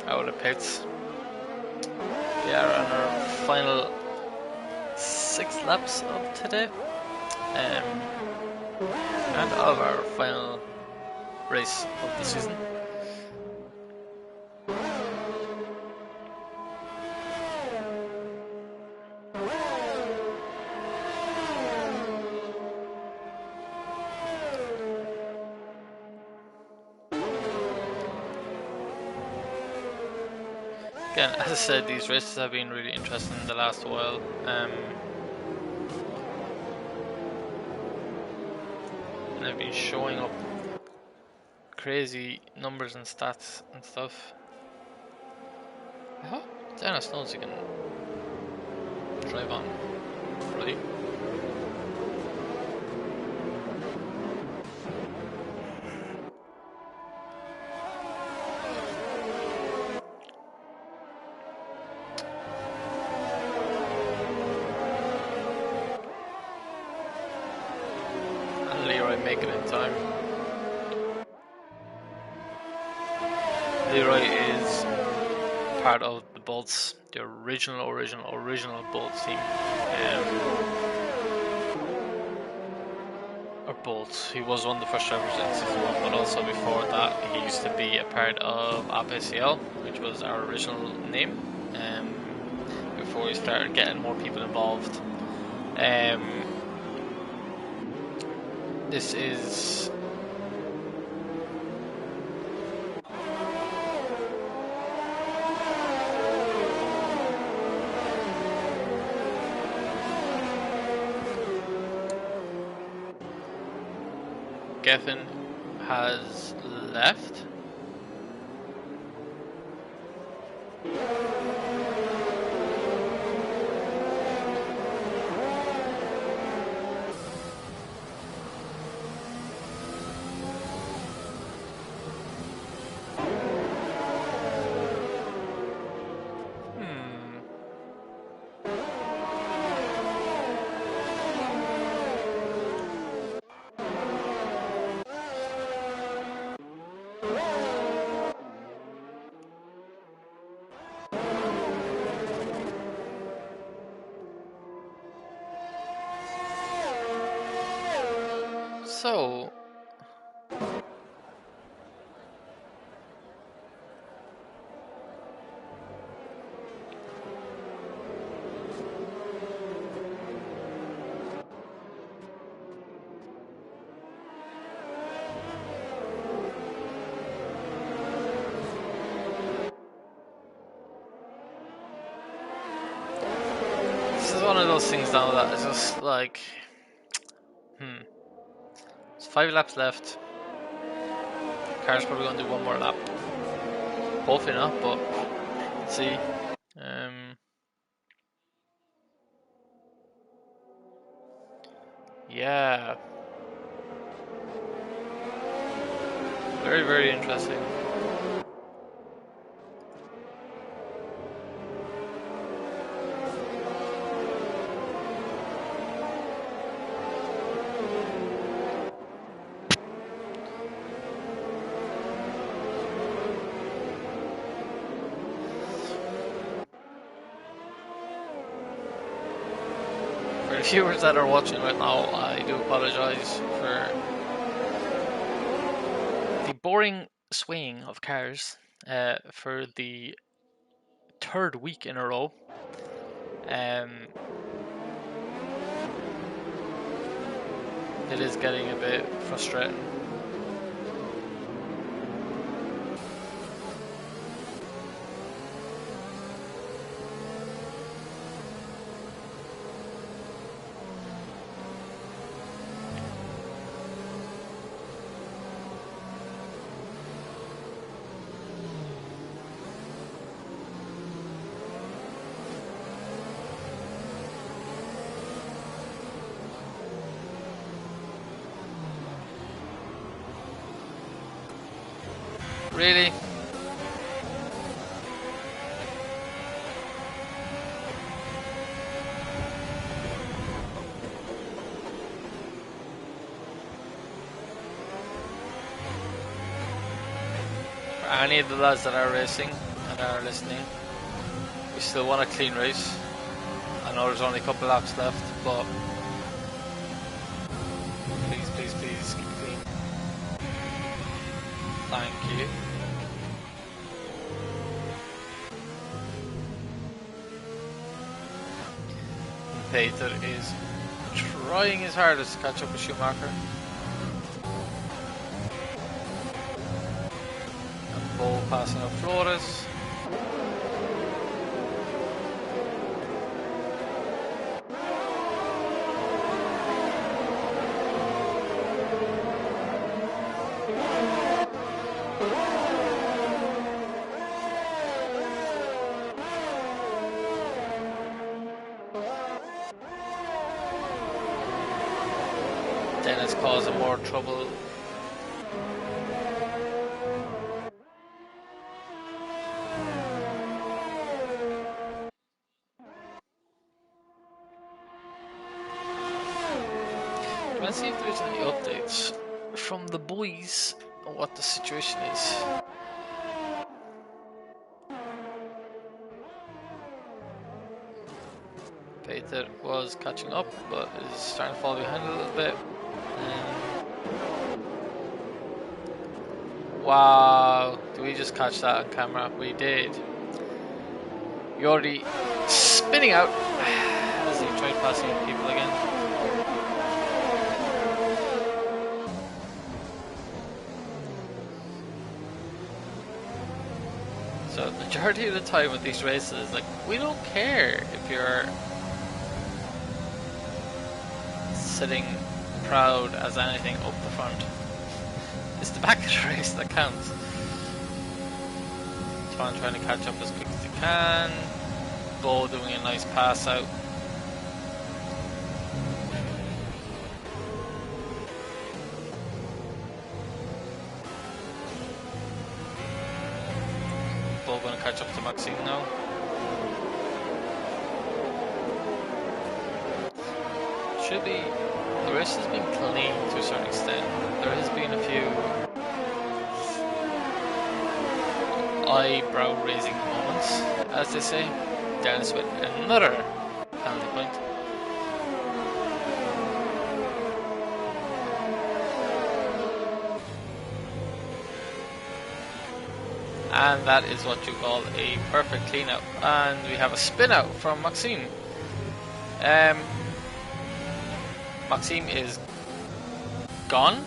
[SPEAKER 1] Out of the pits. We are on our final 6 laps of today. And of our final race of the season. Again, as I said, these races have been really interesting in the last while. And they've been showing up crazy numbers and stats and stuff. I hope Dennis knows he can drive on, right? Make it in time. Leroy is part of the Boltz, the original Boltz team. Or Boltz. He was one of the first drivers in season 1, but also before that he used to be a part of APCL, which was our original name. Before we started getting more people involved. This is Geffen has left. So this is one of those things now that is just like, There's 5 laps left. Car's probably going to do one more lap. Hopefully not, but let's see. Yeah. Very, very interesting. For the viewers that are watching right now, I do apologize for the boring swaying of cars for the 3rd week in a row. It is getting a bit frustrating. Really? For any of the lads that are racing and are listening, we still want a clean race. I know there's only a couple laps left, but please, please, please keep it clean. Thank you. Peter is trying his hardest to catch up with Schumacher. And Bo passing up Flores. Dennis causing more trouble. Let's see if there's any updates from the boys on what the situation is. Peter was catching up, but is starting to fall behind a little bit. Wow, did we just catch that on camera? We did. Jordi spinning out as he tried passing people again. So the majority of the time with these races, like, we don't care if you're sitting proud as anything up the front. It's the back of the race that counts. John trying to catch up as quick as he can. Bo doing a nice pass out. Bo going to catch up to Maxime now. Should be. The race has been clean to a certain extent. There has been a few eyebrow raising moments, as they say. Dennis with another penalty point. And that is what you call a perfect clean out. And we have a spin out from Maxime. Maxime is gone.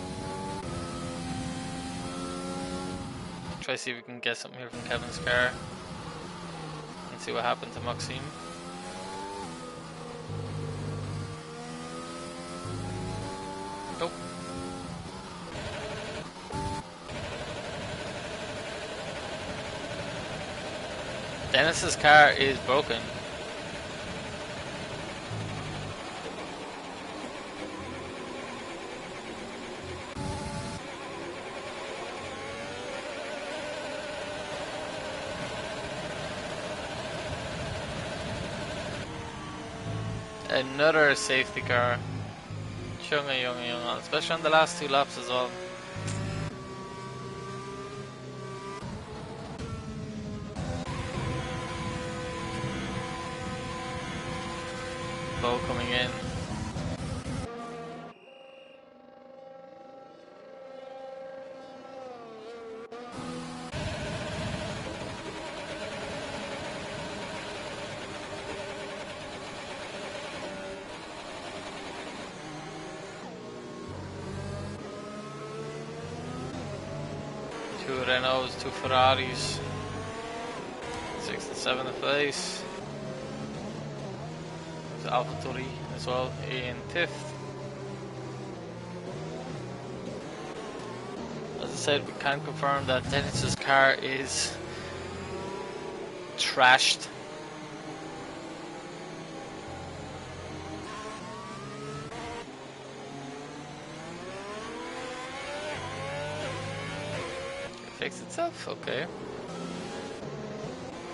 [SPEAKER 1] Try to see if we can get something here from Kevin's car and see what happened to Maxime. Nope. Dennis's car is broken. Another safety car. Young, especially on the last two laps as well. Bo coming in. Two Renaults, two Ferraris, 6th and 7th place. There's AlphaTauri as well in 5th. As I said, we can confirm that Dennis's car is trashed. fix itself? Okay.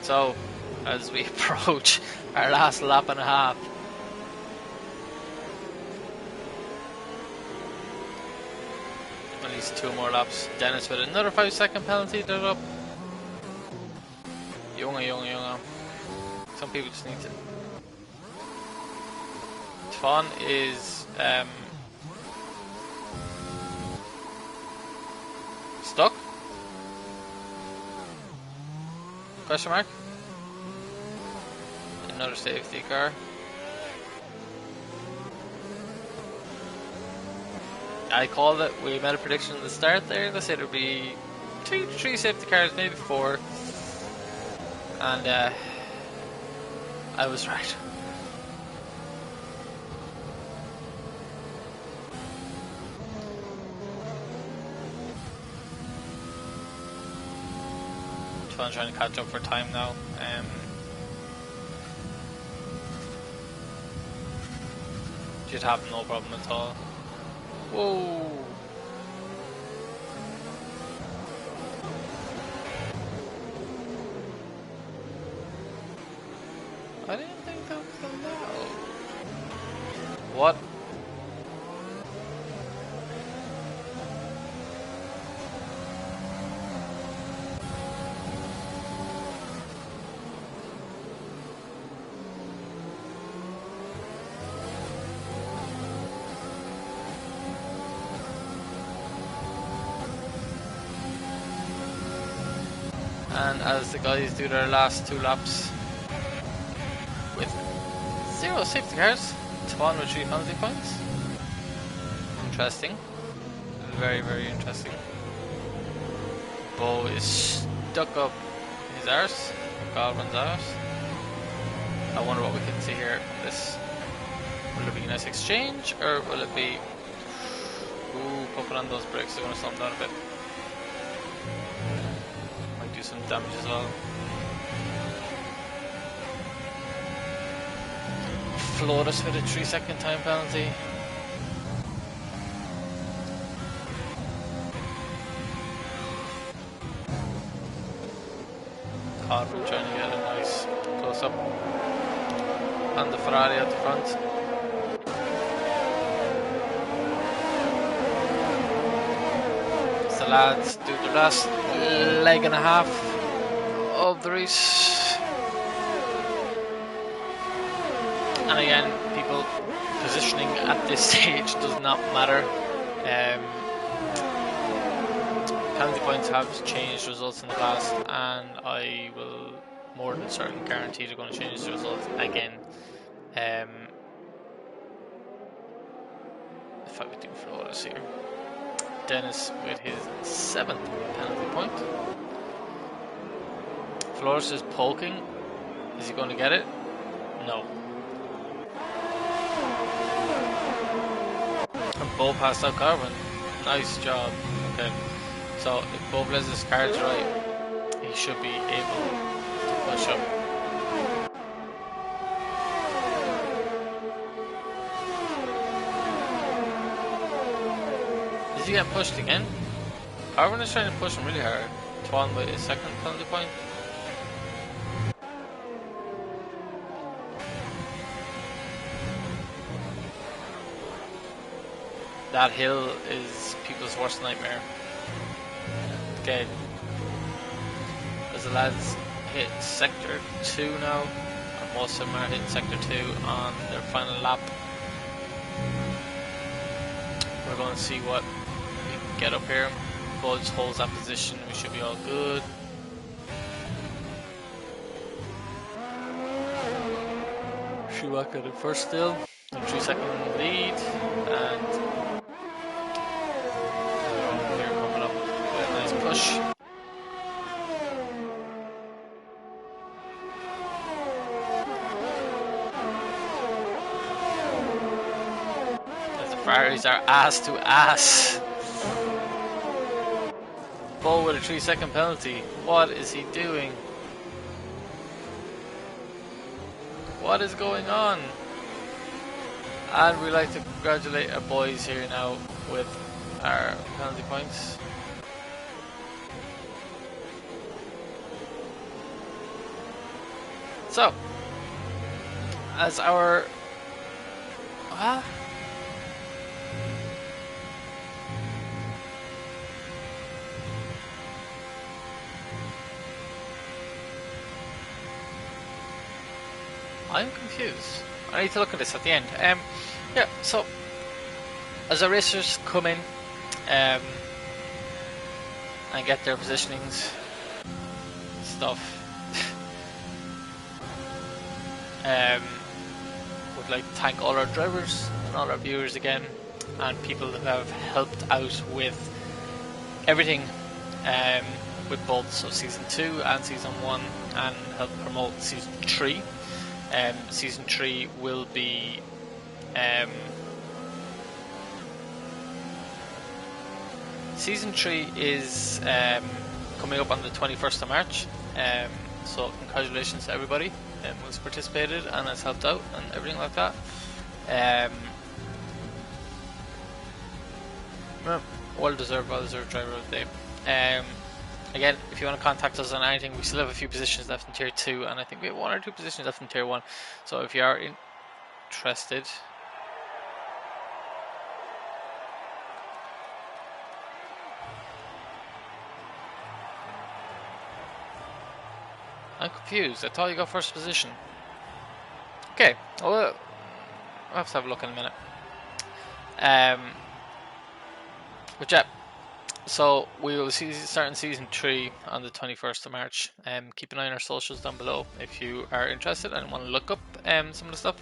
[SPEAKER 1] So, as we approach our last lap and a half, at least 2 more laps. Dennis with another 5-second penalty. They're up. Jongen. Some people just need to. Twan is stuck? Question mark? Another safety car. I called it. We made a prediction at the start there. They said it would be 2 to 3 safety cars, maybe 4. And I was right. I'm trying to catch up for time now. Should have no problem at all. Whoa! I didn't think that was allowed. What? And as the guys do their last 2 laps with 0 safety cars, Twan with 3 penalty points. Interesting. Very, very interesting. Bo is stuck up his arse, Galvin's arse. I wonder what we can see here from this. Will it be a nice exchange, or will it be... Ooh, pumping on those brakes, they're going to slow them down a bit. Some damage as well. Flawless with a 3-second time penalty. Carver trying to get a nice close up on the Ferrari at the front. The lads do the last leg and a half of the race, and again, people positioning at this stage does not matter. Penalty points have changed results in the past, and I will more than certain guarantee they're going to change the results again. If I could do flawless here. Dennis with his 7th penalty point. Flores is poking. Is he going to get it? No. And Bo passed out Carvin. Nice job. Okay. So if Bo plays his cards right, he should be able to push up. Is he getting pushed again? Carvin is trying to push him really hard. Twan with his 2nd penalty point. That hill is people's worst nightmare. Okay. As the lads hit sector 2 now, or most of them are hitting sector 2 on their final lap. We're going to see what we can get up here. Boltz holds that position, we should be all good. Schumacher in first still, a 3-second lead, and here coming up with a nice push. As the Ferraris are ass to ass. Bo with a 3-second penalty. What is he doing? What is going on? And we'd like to congratulate our boys here now with our penalty points. So, as our I'm confused. I need to look at this at the end. Yeah, so as the racers come in and get their positionings, stuff, would like to thank all our drivers and all our viewers again, and people who have helped out with everything with both season 2 and season 1, and help promote season 3. Season 3 will be season 3 is coming up on the 21st of March. So congratulations to everybody who's participated and has helped out and everything like that. Well deserved driver of the day. Again, if you want to contact us on anything, we still have a few positions left in tier 2, and I think we have 1 or 2 positions left in tier 1. So if you are interested, I'm confused. I thought you got first position. Okay, well, I'll have to have a look in a minute. But yeah, so we will see starting season 3 on the 21st of March. Keep an eye on our socials down below if you are interested and want to look up some of the stuff.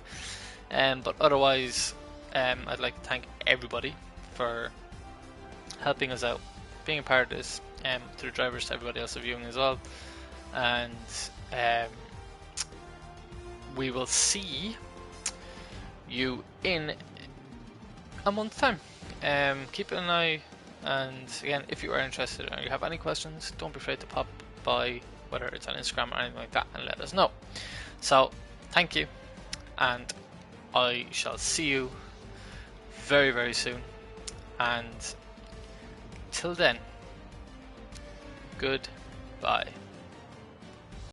[SPEAKER 1] But otherwise, I'd like to thank everybody for helping us out, being a part of this, to the drivers, to everybody else viewing as well. And we will see you in a month's time. Keep an eye, and again, if you are interested or you have any questions, don't be afraid to pop by, whether it's on Instagram or anything like that, and let us know. So thank you, and I shall see you very, very soon, and till then, goodbye.